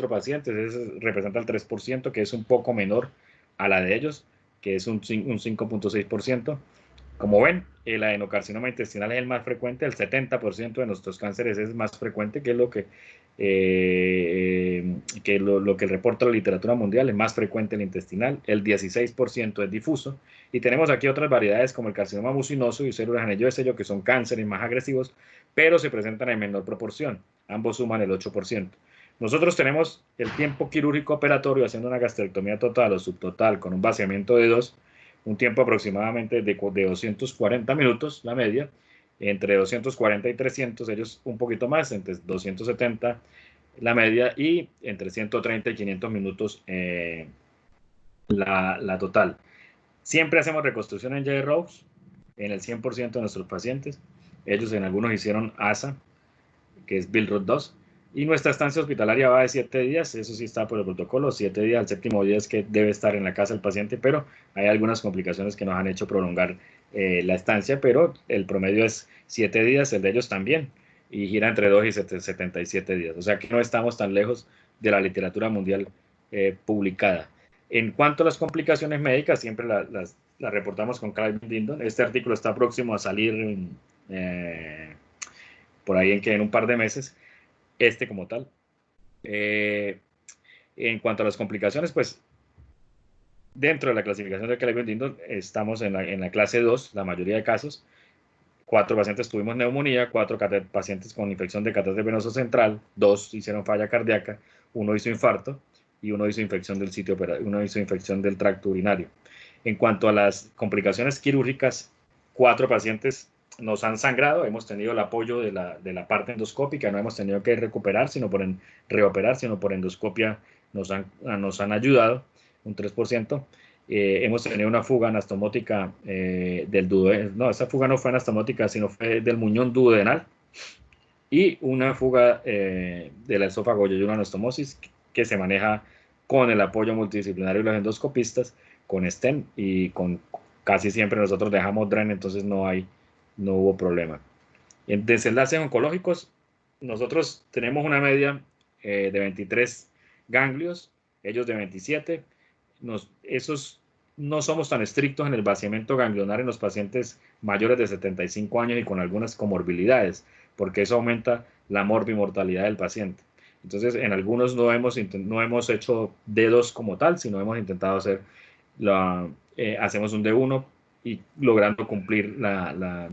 pacientes, representa el 3%, que es un poco menor a la de ellos, que es un 5.6%. Como ven, el adenocarcinoma intestinal es el más frecuente, el 70% de nuestros cánceres es más frecuente, que es lo que reporta la literatura mundial, es más frecuente el intestinal, el 16% es difuso, y tenemos aquí otras variedades como el carcinoma mucinoso y células anillo de sello, que son cánceres más agresivos, pero se presentan en menor proporción, ambos suman el 8%. Nosotros tenemos el tiempo quirúrgico operatorio haciendo una gastrectomía total o subtotal con un vaciamiento de 2, un tiempo aproximadamente de 240 minutos, la media, entre 240 y 300, ellos un poquito más, entre 270 la media, y entre 130 y 500 minutos la total. Siempre hacemos reconstrucción en J-Rows en el 100% de nuestros pacientes. Ellos en algunos hicieron ASA, que es Billroth 2, Y nuestra estancia hospitalaria va de 7 días, eso sí está por el protocolo, 7 días, al séptimo día es que debe estar en la casa el paciente, pero hay algunas complicaciones que nos han hecho prolongar la estancia, pero el promedio es 7 días, el de ellos también, y gira entre 2 y 77 días, o sea que no estamos tan lejos de la literatura mundial publicada. En cuanto a las complicaciones médicas, siempre las reportamos con Calvin Dindon. Este artículo está próximo a salir por ahí en un par de meses, como tal. En cuanto a las complicaciones, pues dentro de la clasificación de Calvin-Dindon estamos en la clase 2, la mayoría de casos. 4 pacientes tuvimos neumonía, 4 pacientes con infección de catéter venoso central, 2 hicieron falla cardíaca, 1 hizo infarto y 1 hizo infección del sitio operatorio, 1 hizo infección del tracto urinario. En cuanto a las complicaciones quirúrgicas, 4 pacientes nos han sangrado, hemos tenido el apoyo de la parte endoscópica, no hemos tenido que recuperar, reoperar, sino por endoscopia nos han ayudado, un 3%. Hemos tenido una fuga anastomótica del duodenal, no, esa fuga no fue anastomótica, sino fue del muñón duodenal, y una fuga del esófago y una anastomosis que se maneja con el apoyo multidisciplinario de los endoscopistas, con stent, y casi siempre nosotros dejamos DREN, entonces no hubo problema. En desenlaces oncológicos, nosotros tenemos una media de 23 ganglios, ellos de 27. Esos no somos tan estrictos en el vaciamiento ganglionar en los pacientes mayores de 75 años y con algunas comorbilidades, porque eso aumenta la morbimortalidad del paciente. Entonces, en algunos no hemos hecho D2 como tal, sino hemos intentado hacemos un D1 y logrando cumplir la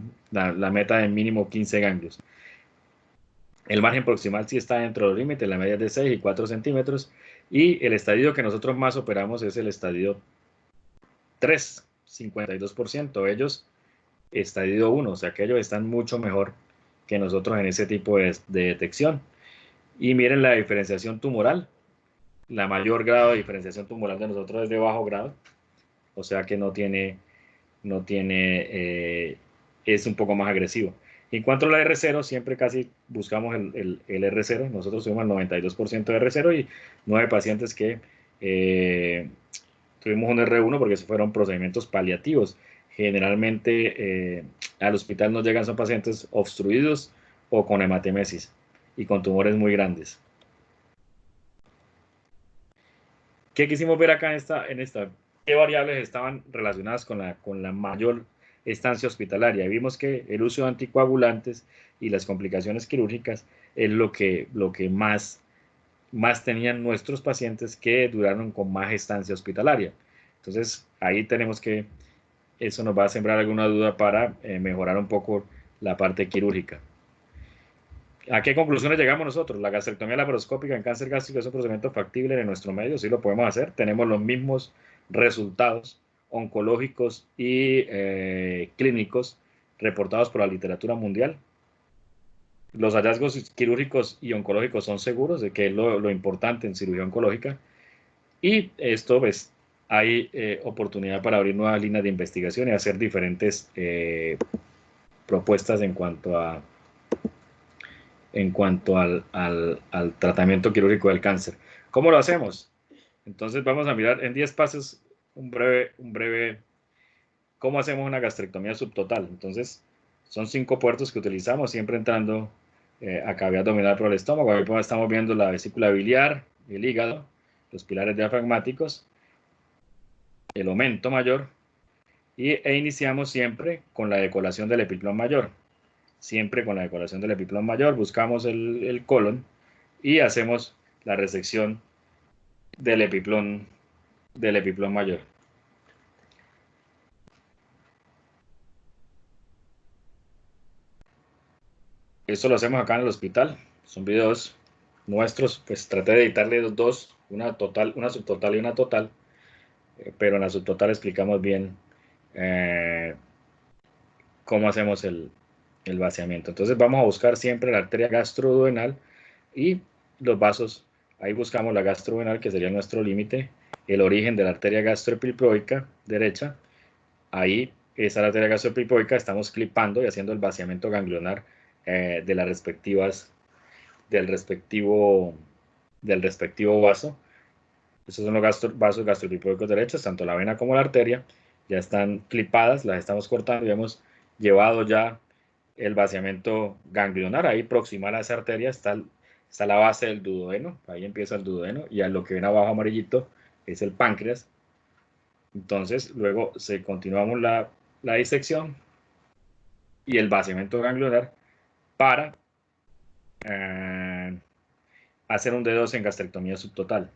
meta de mínimo 15 ganglios. El margen proximal sí está dentro del límite, la media es de 6 y 4 centímetros, y el estadio que nosotros más operamos es el estadio 3, 52%, ellos estadio 1, o sea que ellos están mucho mejor que nosotros en ese tipo de detección. Y miren la diferenciación tumoral, la mayor grado de diferenciación tumoral de nosotros es de bajo grado, o sea que es un poco más agresivo. En cuanto a la R0, siempre casi buscamos el R0, nosotros tuvimos el 92% de R0 y 9 pacientes que tuvimos un R1 porque esos fueron procedimientos paliativos. Generalmente al hospital nos llegan son pacientes obstruidos o con hematemesis y con tumores muy grandes. ¿Qué quisimos ver acá en esta? ¿Qué variables estaban relacionadas con la mayor estancia hospitalaria? Vimos que el uso de anticoagulantes y las complicaciones quirúrgicas es lo que más tenían nuestros pacientes que duraron con más estancia hospitalaria. Entonces, ahí tenemos que, eso nos va a sembrar alguna duda para mejorar un poco la parte quirúrgica. ¿A qué conclusiones llegamos nosotros? La gastrectomía laparoscópica en cáncer gástrico es un procedimiento factible en nuestro medio, sí lo podemos hacer, tenemos los mismos resultados oncológicos y clínicos reportados por la literatura mundial. Los hallazgos quirúrgicos y oncológicos son seguros, de que es lo importante en cirugía oncológica, y esto pues hay oportunidad para abrir nuevas líneas de investigación y hacer diferentes propuestas en cuanto al tratamiento quirúrgico del cáncer. ¿Cómo lo hacemos? Entonces vamos a mirar en 10 pasos un breve cómo hacemos una gastrectomía subtotal. Entonces son 5 puertos que utilizamos, siempre entrando a cavidad abdominal por el estómago. Ahí estamos viendo la vesícula biliar, el hígado, los pilares diafragmáticos, el aumento mayor, e iniciamos siempre con la decolación del epiplón mayor. Siempre con la decolación del epiplón mayor, buscamos el colon y hacemos la resección del epiplón mayor. Esto lo hacemos acá en el hospital, son videos nuestros, pues traté de editarle dos, una subtotal y una total, pero en la subtotal explicamos bien cómo hacemos el vaciamiento. Entonces vamos a buscar siempre la arteria gastroduodenal y los vasos. Ahí buscamos la gastroduodenal, que sería nuestro límite, el origen de la arteria gastroepiploica derecha. Ahí, esa arteria gastroepiploica, estamos clipando y haciendo el vaciamiento ganglionar de las respectivas del respectivo vaso. Estos son los vasos gastrolipódicos derechos, tanto la vena como la arteria. Ya están clipadas, las estamos cortando y hemos llevado ya el vaciamiento ganglionar. Ahí proximal a esa arteria está la base del duodeno. Ahí empieza el duodeno y a lo que ven abajo amarillito es el páncreas. Entonces, luego continuamos la disección y el vaciamiento ganglionar para hacer un D2 en gastrectomía subtotal.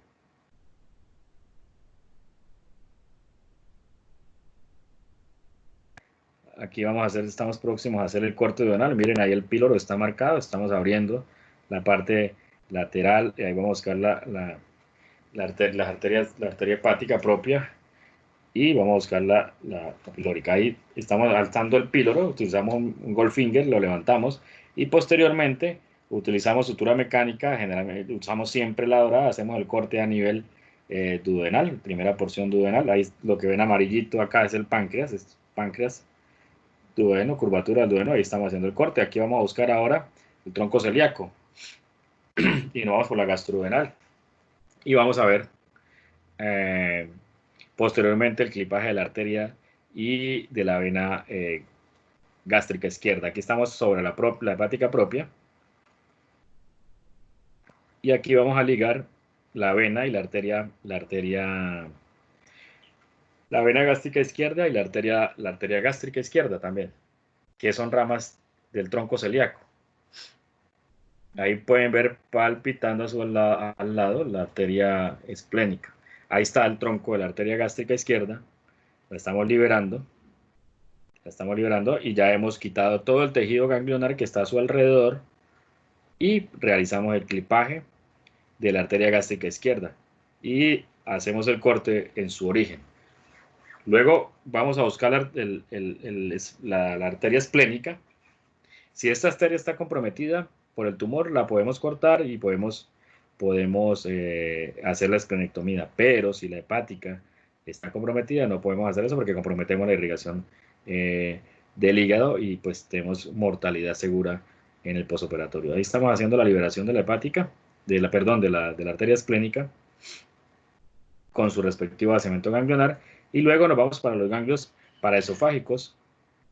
Aquí estamos próximos a hacer el corte duodenal. Miren, ahí el píloro está marcado, estamos abriendo la parte lateral, y ahí vamos a buscar la arteria hepática propia, y vamos a buscar la pilórica. Ahí estamos alzando el píloro, utilizamos un Goldfinger, lo levantamos, y posteriormente utilizamos sutura mecánica, generalmente usamos siempre la dorada, hacemos el corte a nivel duodenal, primera porción duodenal. Ahí lo que ven amarillito acá es el páncreas, duodeno, curvatura del duodeno. Ahí estamos haciendo el corte. Aquí vamos a buscar ahora el tronco celíaco y nos vamos por la gastroduodenal y vamos a ver posteriormente el clipaje de la arteria y de la vena gástrica izquierda. Aquí estamos sobre la hepática propia y aquí vamos a ligar la vena y la vena gástrica izquierda y la arteria gástrica izquierda también, que son ramas del tronco celíaco. Ahí pueden ver palpitando al lado la arteria esplénica. Ahí está el tronco de la arteria gástrica izquierda. La estamos liberando y ya hemos quitado todo el tejido ganglionar que está a su alrededor y realizamos el clipaje de la arteria gástrica izquierda y hacemos el corte en su origen. Luego vamos a buscar la arteria esplénica. Si esta arteria está comprometida por el tumor, la podemos cortar y podemos hacer la esplenectomía. Pero si la hepática está comprometida, no podemos hacer eso porque comprometemos la irrigación del hígado y pues tenemos mortalidad segura en el posoperatorio. Ahí estamos haciendo la liberación de la hepática, de la arteria esplénica con su respectivo vaciamiento ganglionar, y luego nos vamos para los ganglios paraesofágicos.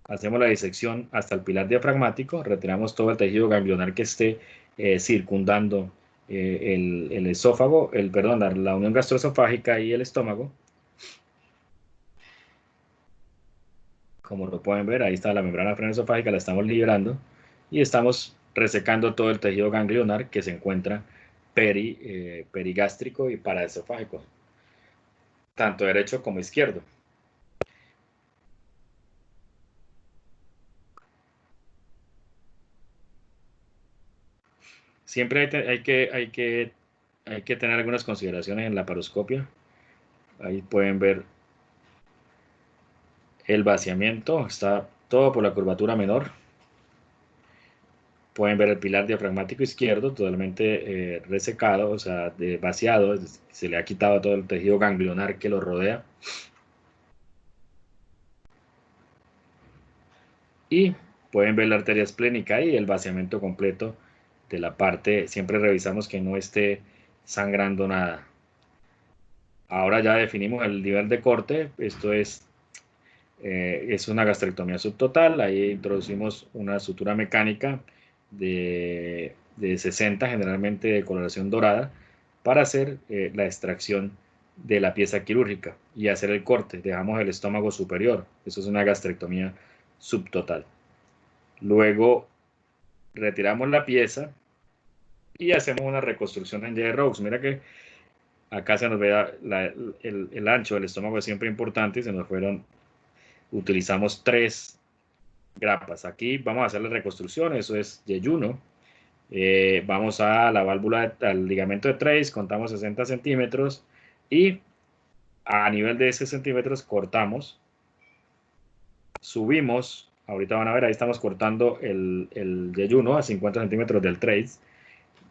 Hacemos la disección hasta el pilar diafragmático, retiramos todo el tejido ganglionar que esté circundando el esófago, la unión gastroesofágica y el estómago. Como lo pueden ver, ahí está la membrana esofágica, la estamos liberando y estamos resecando todo el tejido ganglionar que se encuentra perigástrico y paraesofágico, tanto derecho como izquierdo. Siempre hay que tener algunas consideraciones en la paroscopia. Ahí pueden ver el vaciamiento, está todo por la curvatura menor. Pueden ver el pilar diafragmático izquierdo totalmente resecado, o sea, vaciado, se le ha quitado todo el tejido ganglionar que lo rodea. Y pueden ver la arteria esplénica y el vaciamiento completo de la parte. Siempre revisamos que no esté sangrando nada. Ahora ya definimos el nivel de corte. Esto es una gastrectomía subtotal. Ahí introducimos una sutura mecánica de 60, generalmente de coloración dorada, para hacer la extracción de la pieza quirúrgica y hacer el corte. Dejamos el estómago superior. Eso es una gastrectomía subtotal. Luego retiramos la pieza y hacemos una reconstrucción en J-Roux. Mira que acá se nos ve el ancho del estómago, es siempre importante, y utilizamos 3 grapas. Aquí vamos a hacer la reconstrucción, eso es yeyuno. Vamos a la válvula, al ligamento de Treis, contamos 60 centímetros y a nivel de 10 centímetros cortamos, subimos, ahorita van a ver, ahí estamos cortando el yeyuno a 50 centímetros del Treis.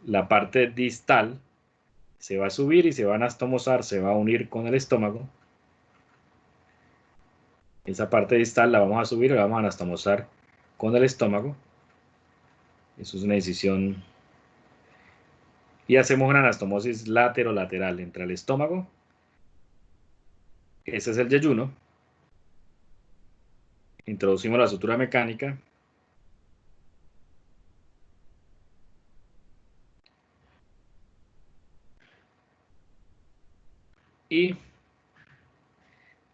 La parte distal se va a subir y se va a anastomosar, se va a unir con el estómago. Esa parte distal la vamos a subir y la vamos a anastomosar con el estómago. Eso es una decisión Y hacemos una anastomosis lateral entre el estómago. Ese es el yeyuno. Introducimos la sutura mecánica. Y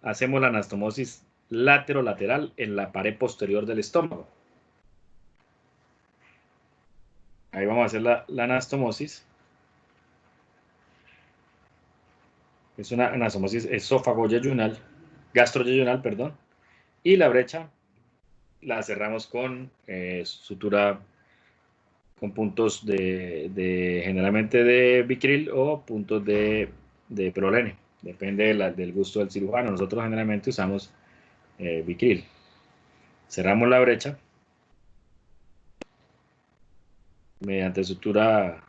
hacemos la anastomosis lateral en la pared posterior del estómago. Ahí vamos a hacer la anastomosis. Es una anastomosis esófago-yeyunal, gastro-yeyunal, perdón. Y la brecha la cerramos con sutura con puntos generalmente de Vicryl o puntos de Prolene. Depende del gusto del cirujano. Nosotros generalmente usamos Vicryl. Cerramos la brecha mediante sutura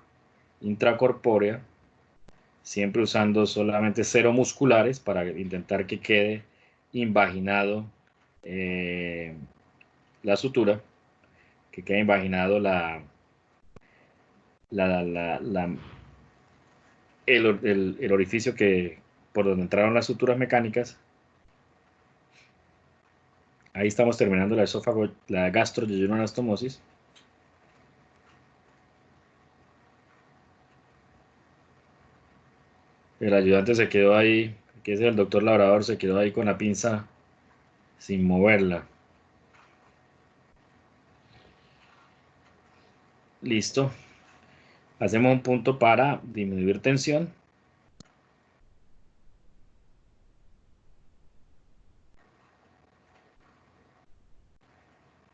intracorpórea, siempre usando solamente seromusculares para intentar que quede invaginado la sutura, que quede invaginado el orificio por donde entraron las suturas mecánicas. Ahí estamos terminando la esófago, la gastroyejunoanastomosis. El ayudante se quedó ahí, que es el doctor Labrador, se quedó ahí con la pinza sin moverla. Listo. Hacemos un punto para disminuir tensión.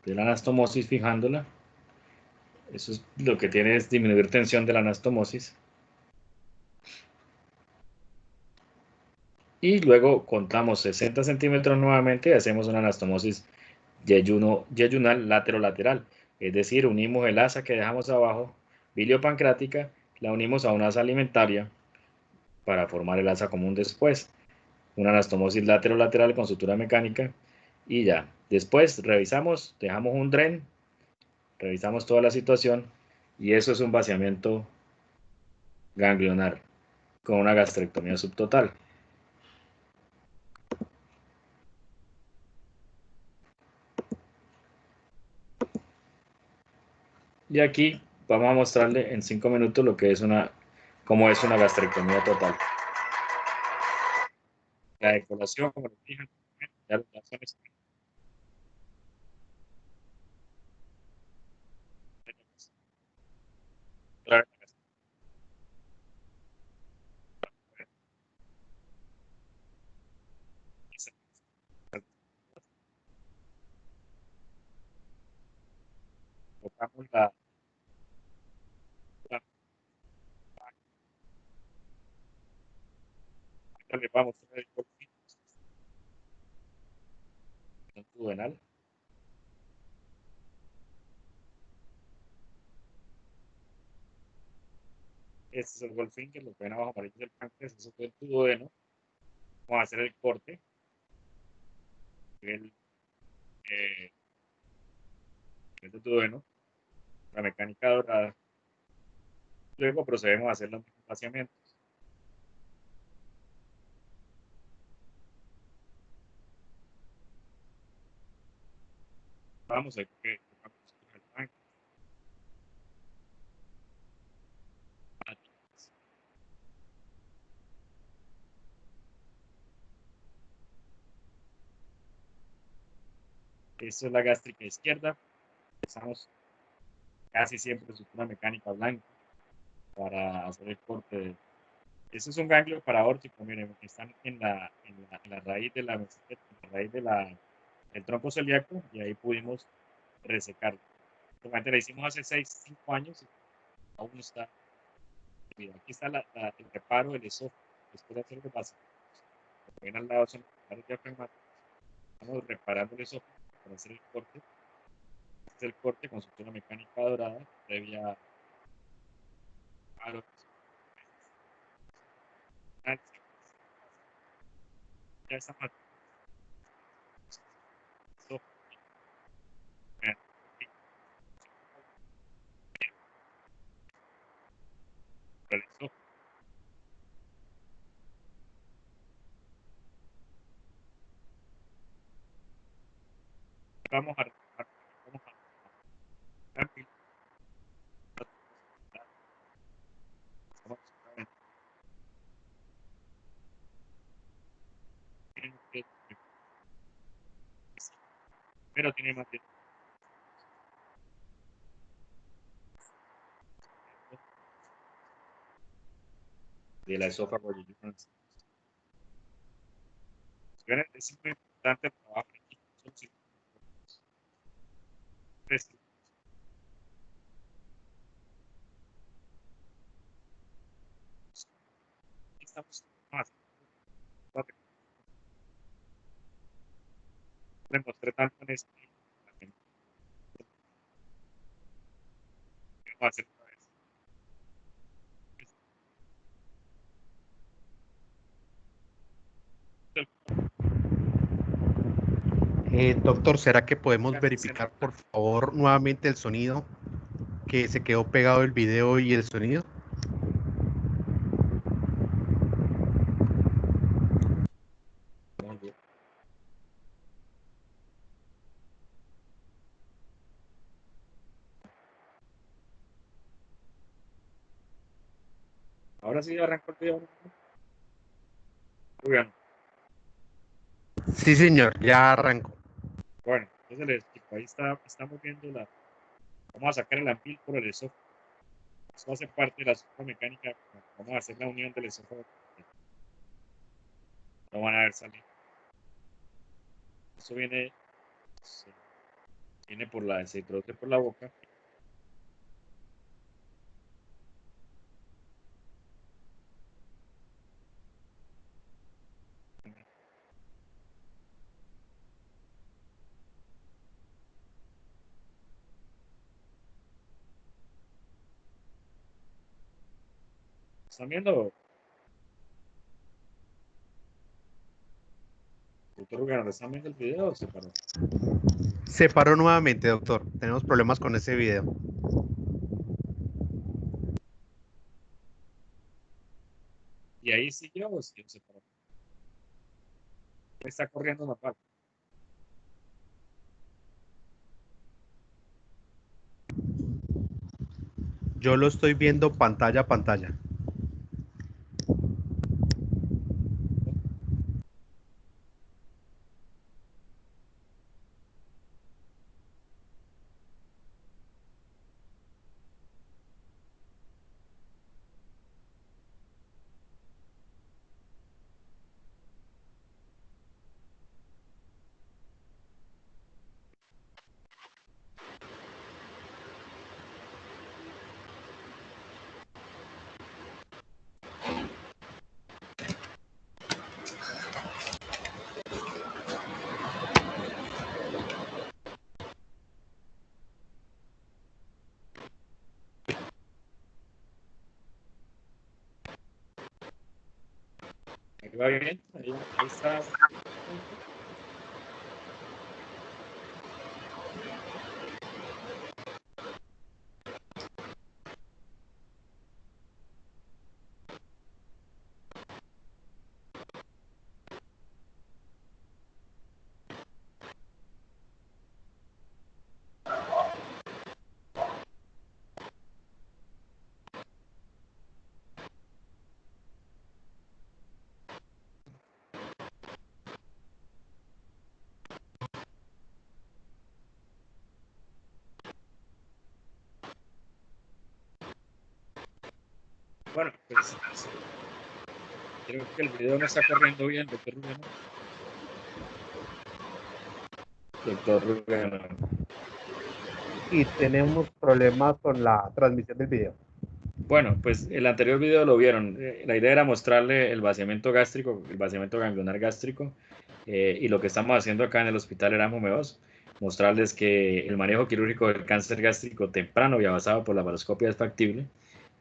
De la anastomosis fijándola. Eso es lo que tiene, es disminuir tensión de la anastomosis. Y luego contamos 60 centímetros nuevamente y hacemos una anastomosis yeyunal lateral. Es decir, unimos el asa que dejamos abajo, biliopancrática, la unimos a una asa alimentaria para formar el asa común después. Una anastomosis lateral con sutura mecánica y ya. Después revisamos, dejamos un dren, revisamos toda la situación y eso es un vaciamiento ganglionar con una gastrectomía subtotal. Y aquí vamos a mostrarle en 5 minutos lo que es cómo es una gastrectomía total. La decolación, como les dije, ya son tocamos le vamos a hacer el duodenal. Este es el Goldfinger, lo que ven abajo amarillo del páncreas, eso es el duodeno. Vamos a hacer el corte. El, eh, el duodeno, la mecánica dorada. Luego procedemos a hacer los vaciamientos. Vamos a ver que el páncreas. Esto es la gástrica izquierda. Usamos casi siempre sutura mecánica blanca para hacer el corte. Este es un ganglio paraórtico, miren, están en la raíz de la meseta, en la raíz del tronco celíaco, y ahí pudimos resecarlo. Lo hicimos hace 5 años y aún está. Mira, aquí está el reparo del esófago. Después de hacer el básico, lo que ven al lado son los reparos diafragmáticos. Estamos reparando el esófago para hacer el corte. Este es el corte con sutura mecánica dorada previa a los. Ya está mal. Vean, esófago. Vamos a vamos a pero tiene más de la esófago. Es muy importante el trabajo en equipo. Estamos más. Demostré tanto en este. Vamos a hacer otra vez. Doctor, ¿será que podemos verificar, por favor, nuevamente el sonido? Que se quedó pegado el video y el sonido. Ahora sí arrancó el video. Muy bien. Sí, señor, ya arranco. Bueno, entonces les explico. Ahí estamos viendo la. Vamos a sacar el ampil por el esófago. Eso hace parte de la esófago mecánica. Vamos a hacer la unión del esófago. No van a ver salir. Eso viene se introduce por la boca. ¿Están viendo? Doctor Rugano, ¿están viendo el video o se paró? Se paró nuevamente, doctor. Tenemos problemas con ese video. Y ahí siguió o sí se paró. Está corriendo una parte. Yo lo estoy viendo pantalla a pantalla. Ahí va bien. Ahí está. Bueno, pues creo que el video no está corriendo bien, doctor Rugano. Doctor Rugano. Y tenemos problemas con la transmisión del video. Bueno, pues el anterior video lo vieron. La idea era mostrarle el vaciamiento gástrico, el vaciamiento ganglionar gástrico, y lo que estamos haciendo acá en el hospital Erasmo Meos, mostrarles que el manejo quirúrgico del cáncer gástrico temprano y avanzado por la laparoscopia es factible,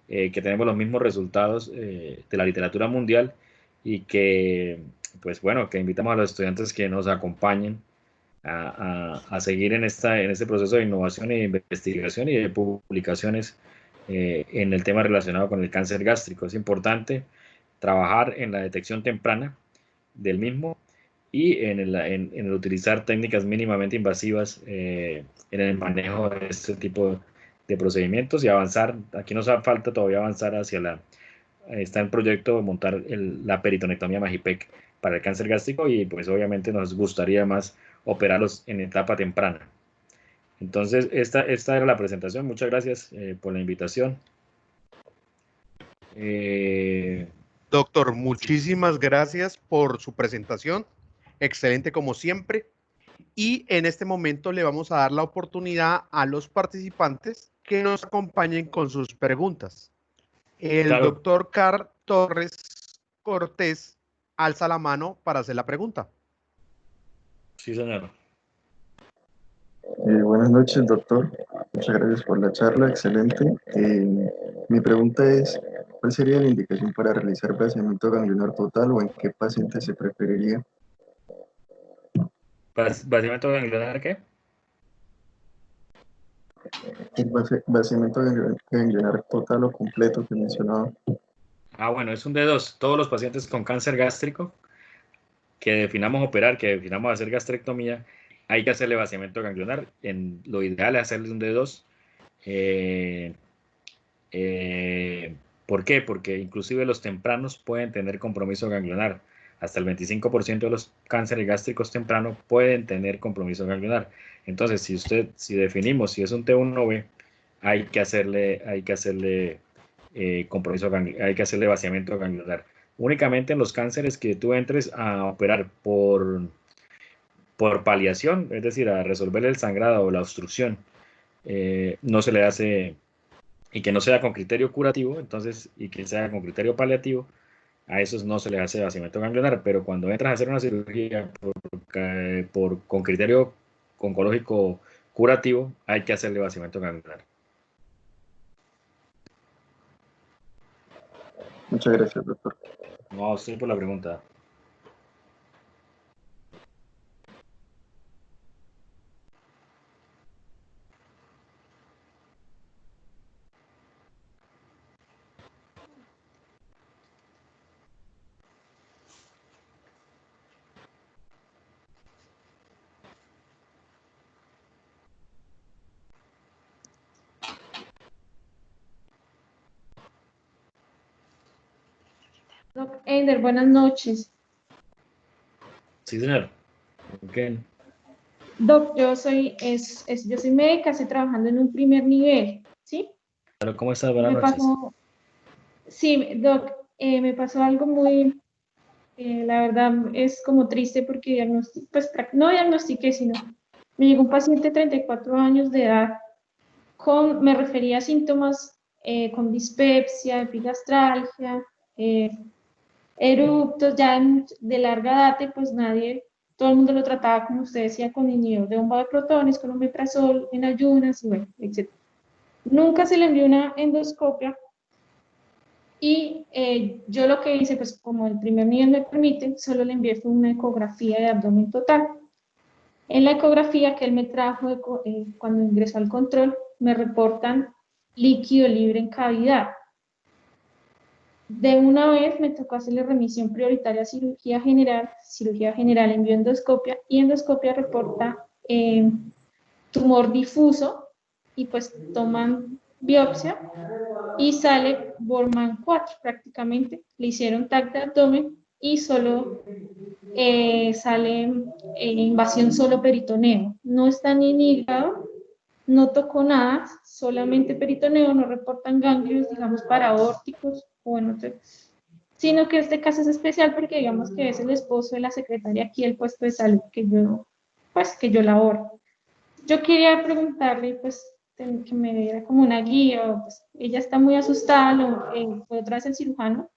que tenemos los mismos resultados de la literatura mundial y que, pues bueno, que invitamos a los estudiantes que nos acompañen a seguir en este proceso de innovación e investigación y de publicaciones en el tema relacionado con el cáncer gástrico. Es importante trabajar en la detección temprana del mismo y en el utilizar técnicas mínimamente invasivas en el manejo de este tipo de procedimientos y avanzar. Aquí nos hace falta todavía avanzar hacia está el proyecto de montar la peritonectomía Magipec para el cáncer gástrico y pues obviamente nos gustaría más operarlos en etapa temprana. Entonces, esta era la presentación. Muchas gracias por la invitación. Doctor, muchísimas gracias por su presentación. Excelente como siempre. Y en este momento le vamos a dar la oportunidad a los participantes que nos acompañen con sus preguntas. El Claro. doctor Carl Torres Cortés alza la mano para hacer la pregunta. Sí, señor. Buenas noches, doctor. Muchas gracias por la charla, excelente. Mi pregunta es, ¿cuál sería la indicación para realizar vaciamiento ganglionar total o en qué paciente se preferiría? ¿Vaciamiento ganglionar qué? El vaciamiento ganglionar total o completo que mencionaba. Bueno, es un de dos. Todos los pacientes con cáncer gástrico que definamos operar, que definamos hacer gastrectomía, hay que hacerle vaciamiento ganglionar. Lo ideal es hacerle un de dos. ¿Por qué? Porque inclusive los tempranos pueden tener compromiso ganglionar. Hasta el 25% de los cánceres gástricos tempranos pueden tener compromiso ganglionar. Entonces, si definimos si es un T1B, hay que hacerle hay que hacerle vaciamiento ganglionar. Únicamente en los cánceres que tú entres a operar por paliación, es decir, a resolver el sangrado o la obstrucción, no se le hace, y que no sea con criterio curativo, entonces, y que sea con criterio paliativo, a esos no se les hace vaciamiento ganglionar, pero cuando entras a hacer una cirugía con criterio oncológico curativo, hay que hacerle vaciamiento ganglionar. Muchas gracias, doctor. No, sí por la pregunta. Doc Eider, buenas noches. Sí, señor. Okay. Doc, yo soy médica, estoy trabajando en un primer nivel, ¿sí? Pero, ¿cómo estás? Buenas noches. Sí, Doc, me pasó algo muy, la verdad es como triste porque pues no diagnostiqué, sino me llegó un paciente de 34 años de edad me refería a síntomas con dispepsia, epigastralgia, eruptos ya de larga data, y pues todo el mundo lo trataba, como usted decía, con inhibidor de bomba de protones, con omeprazol, en ayunas, y bueno, etc. Nunca se le envió una endoscopia, y yo lo que hice, pues como el primer nivel me permite, solo le envié fue una ecografía de abdomen total. En la ecografía que él me trajo cuando ingresó al control, me reportan líquido libre en cavidad. De una vez me tocó hacerle remisión prioritaria a cirugía general en bioendoscopia, y endoscopia reporta tumor difuso, y pues toman biopsia y sale Borman 4 prácticamente. Le hicieron TAC de abdomen y solo sale invasión solo peritoneo. No está ni en hígado, no tocó nada, solamente peritoneo, no reportan ganglios, digamos, paraórticos, bueno, sino que este caso es especial porque digamos que es el esposo de la secretaria aquí del puesto de salud que yo laboro. Yo quería preguntarle, pues, que me diera como una guía, pues, ella está muy asustada, fue otra vez el cirujano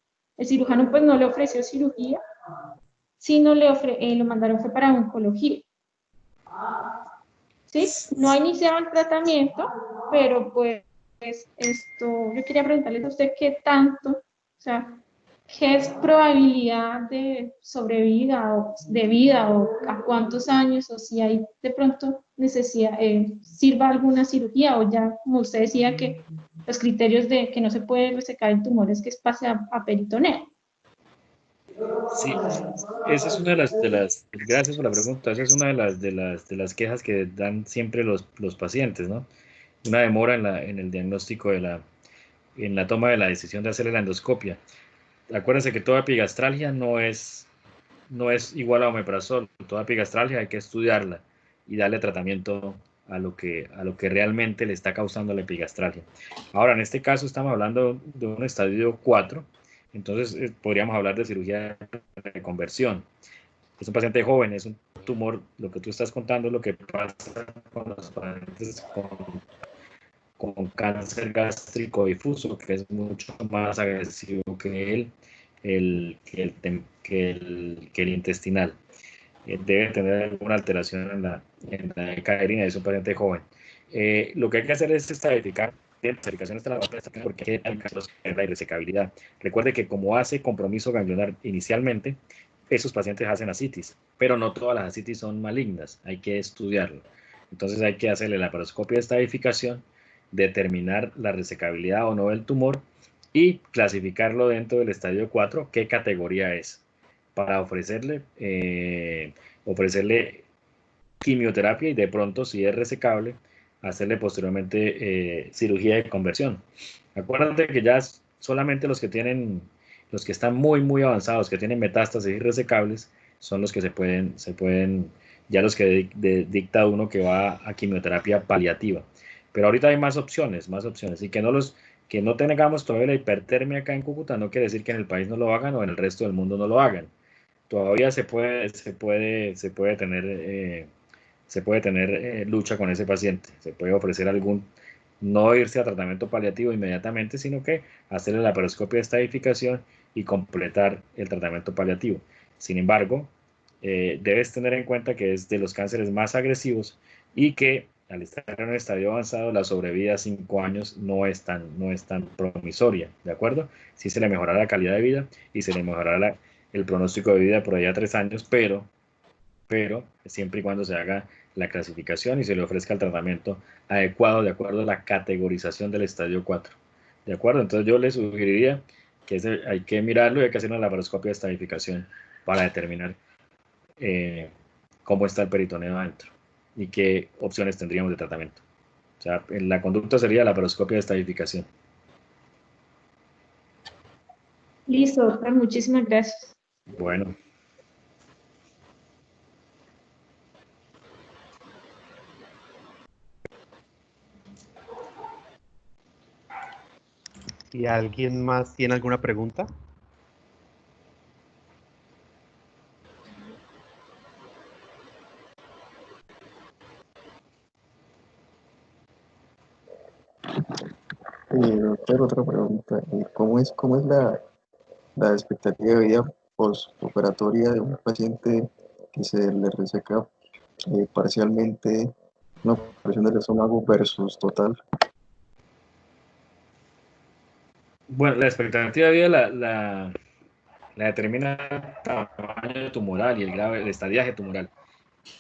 pues no le ofreció cirugía, sino lo mandaron fue para oncología. ¿Sí? No ha iniciado el tratamiento, pero pues yo quería preguntarle a usted qué tanto, o sea, ¿qué es probabilidad de sobrevida o de vida o a cuántos años o si hay de pronto necesidad, sirva alguna cirugía o ya, como usted decía, que los criterios de que no se puede resecar el tumor es que pase a peritoneo? Sí, esa es una gracias por la pregunta, esa es una de las quejas que dan siempre los pacientes, ¿no? Una demora en el diagnóstico en la toma de la decisión de hacerle la endoscopia. Acuérdense que toda epigastralgia no es igual a omeprazol. Toda epigastralgia hay que estudiarla y darle tratamiento a lo que realmente le está causando la epigastralgia. Ahora, en este caso estamos hablando de un estadio 4, entonces podríamos hablar de cirugía de conversión. Es un paciente joven, es un tumor, lo que tú estás contando es lo que pasa con los pacientes con cáncer gástrico difuso, que es mucho más agresivo que el intestinal. Debe tener alguna alteración en la caerina, es un paciente joven. Lo que hay que hacer es estadificar. La estadificación está porque hay casos de la irresecabilidad. Recuerde que como hace compromiso ganglionar inicialmente, esos pacientes hacen ascitis, pero no todas las ascitis son malignas, hay que estudiarlo. Entonces hay que hacerle la laparoscopia de estadificación, determinar la resecabilidad o no del tumor y clasificarlo dentro del estadio 4, qué categoría es, para ofrecerle quimioterapia y de pronto, si es resecable, hacerle posteriormente cirugía de conversión. Acuérdate que ya solamente los que están muy, muy avanzados, que tienen metástasis irresecables, son los que se pueden ya los que dicta uno que va a quimioterapia paliativa. Pero ahorita hay más opciones, y que no tengamos todavía la hipertermia acá en Cúcuta no quiere decir que en el país no lo hagan o en el resto del mundo no lo hagan. Todavía se puede tener lucha con ese paciente. Se puede ofrecer no irse a tratamiento paliativo inmediatamente, sino que hacerle la laparoscopia de estadificación y completar el tratamiento paliativo. Sin embargo, debes tener en cuenta que es de los cánceres más agresivos y que al estar en un estadio avanzado, la sobrevida a 5 años no es tan promisoria, ¿de acuerdo? Sí se le mejorará la calidad de vida y se le mejorará el pronóstico de vida por allá a 3 años, pero siempre y cuando se haga la clasificación y se le ofrezca el tratamiento adecuado de acuerdo a la categorización del estadio 4. ¿De acuerdo? Entonces yo le sugeriría que hay que mirarlo y hay que hacer una laparoscopia de estadificación para determinar cómo está el peritoneo adentro y qué opciones tendríamos de tratamiento. O sea, la conducta sería la laparoscopia de estadificación. Listo, doctora, muchísimas gracias. Bueno, ¿Y alguien más tiene alguna pregunta? Doctor, otra pregunta. ¿Cómo es la expectativa de vida postoperatoria de un paciente que se le reseca parcialmente una porción del estómago versus total? bueno, la expectativa de vida la determina el tamaño tumoral y el estadiaje tumoral.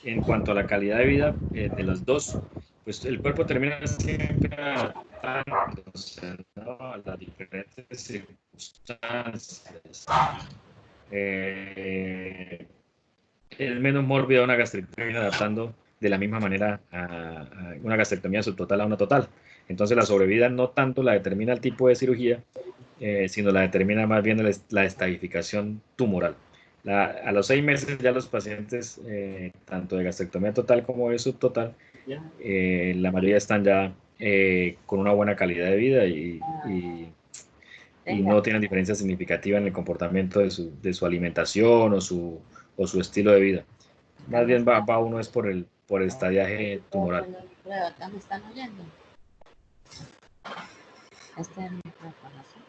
En cuanto a la calidad de vida de los dos, pues el cuerpo termina siempre adaptándose, ¿no?, a las diferentes circunstancias. Eh, es menos mórbida una gastrectomía adaptando de la misma manera a una gastrectomía subtotal a una total. Entonces la sobrevida no tanto la determina el tipo de cirugía, sino la determina más bien la estadificación tumoral. A los 6 meses ya los pacientes, tanto de gastrectomía total como de subtotal, la mayoría están ya con una buena calidad de vida y no tienen diferencia significativa en el comportamiento de su alimentación o su estilo de vida. Más bien va uno es por el estadiaje tumoral. ¿Me están oyendo? Este es el micrófono, ¿sí?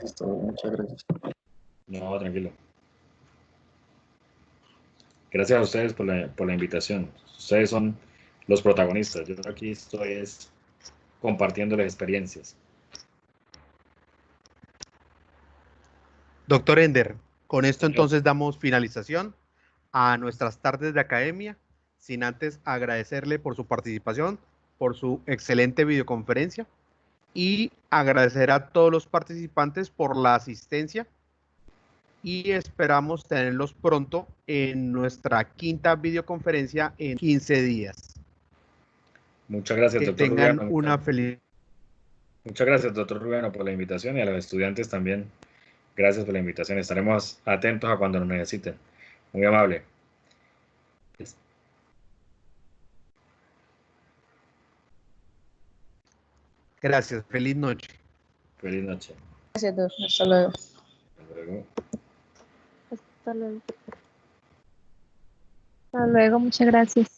Listo, muchas gracias. No, tranquilo. Gracias a ustedes por la invitación. Ustedes son los protagonistas. Yo aquí estoy compartiendo las experiencias. Doctor Ender, con esto entonces damos finalización a nuestras tardes de academia, sin antes agradecerle por su participación, por su excelente videoconferencia y agradecer a todos los participantes por la asistencia y esperamos tenerlos pronto en nuestra quinta videoconferencia en 15 días. Muchas gracias, Que doctor tengan Rubiano. una feliz... Muchas gracias, doctor Rubiano, por la invitación y a los estudiantes también. Gracias por la invitación. Estaremos atentos a cuando nos necesiten. Muy amable. Gracias, feliz noche. Feliz noche. Gracias, doctor. Hasta luego. Hasta luego. Hasta luego. Hasta luego, muchas gracias.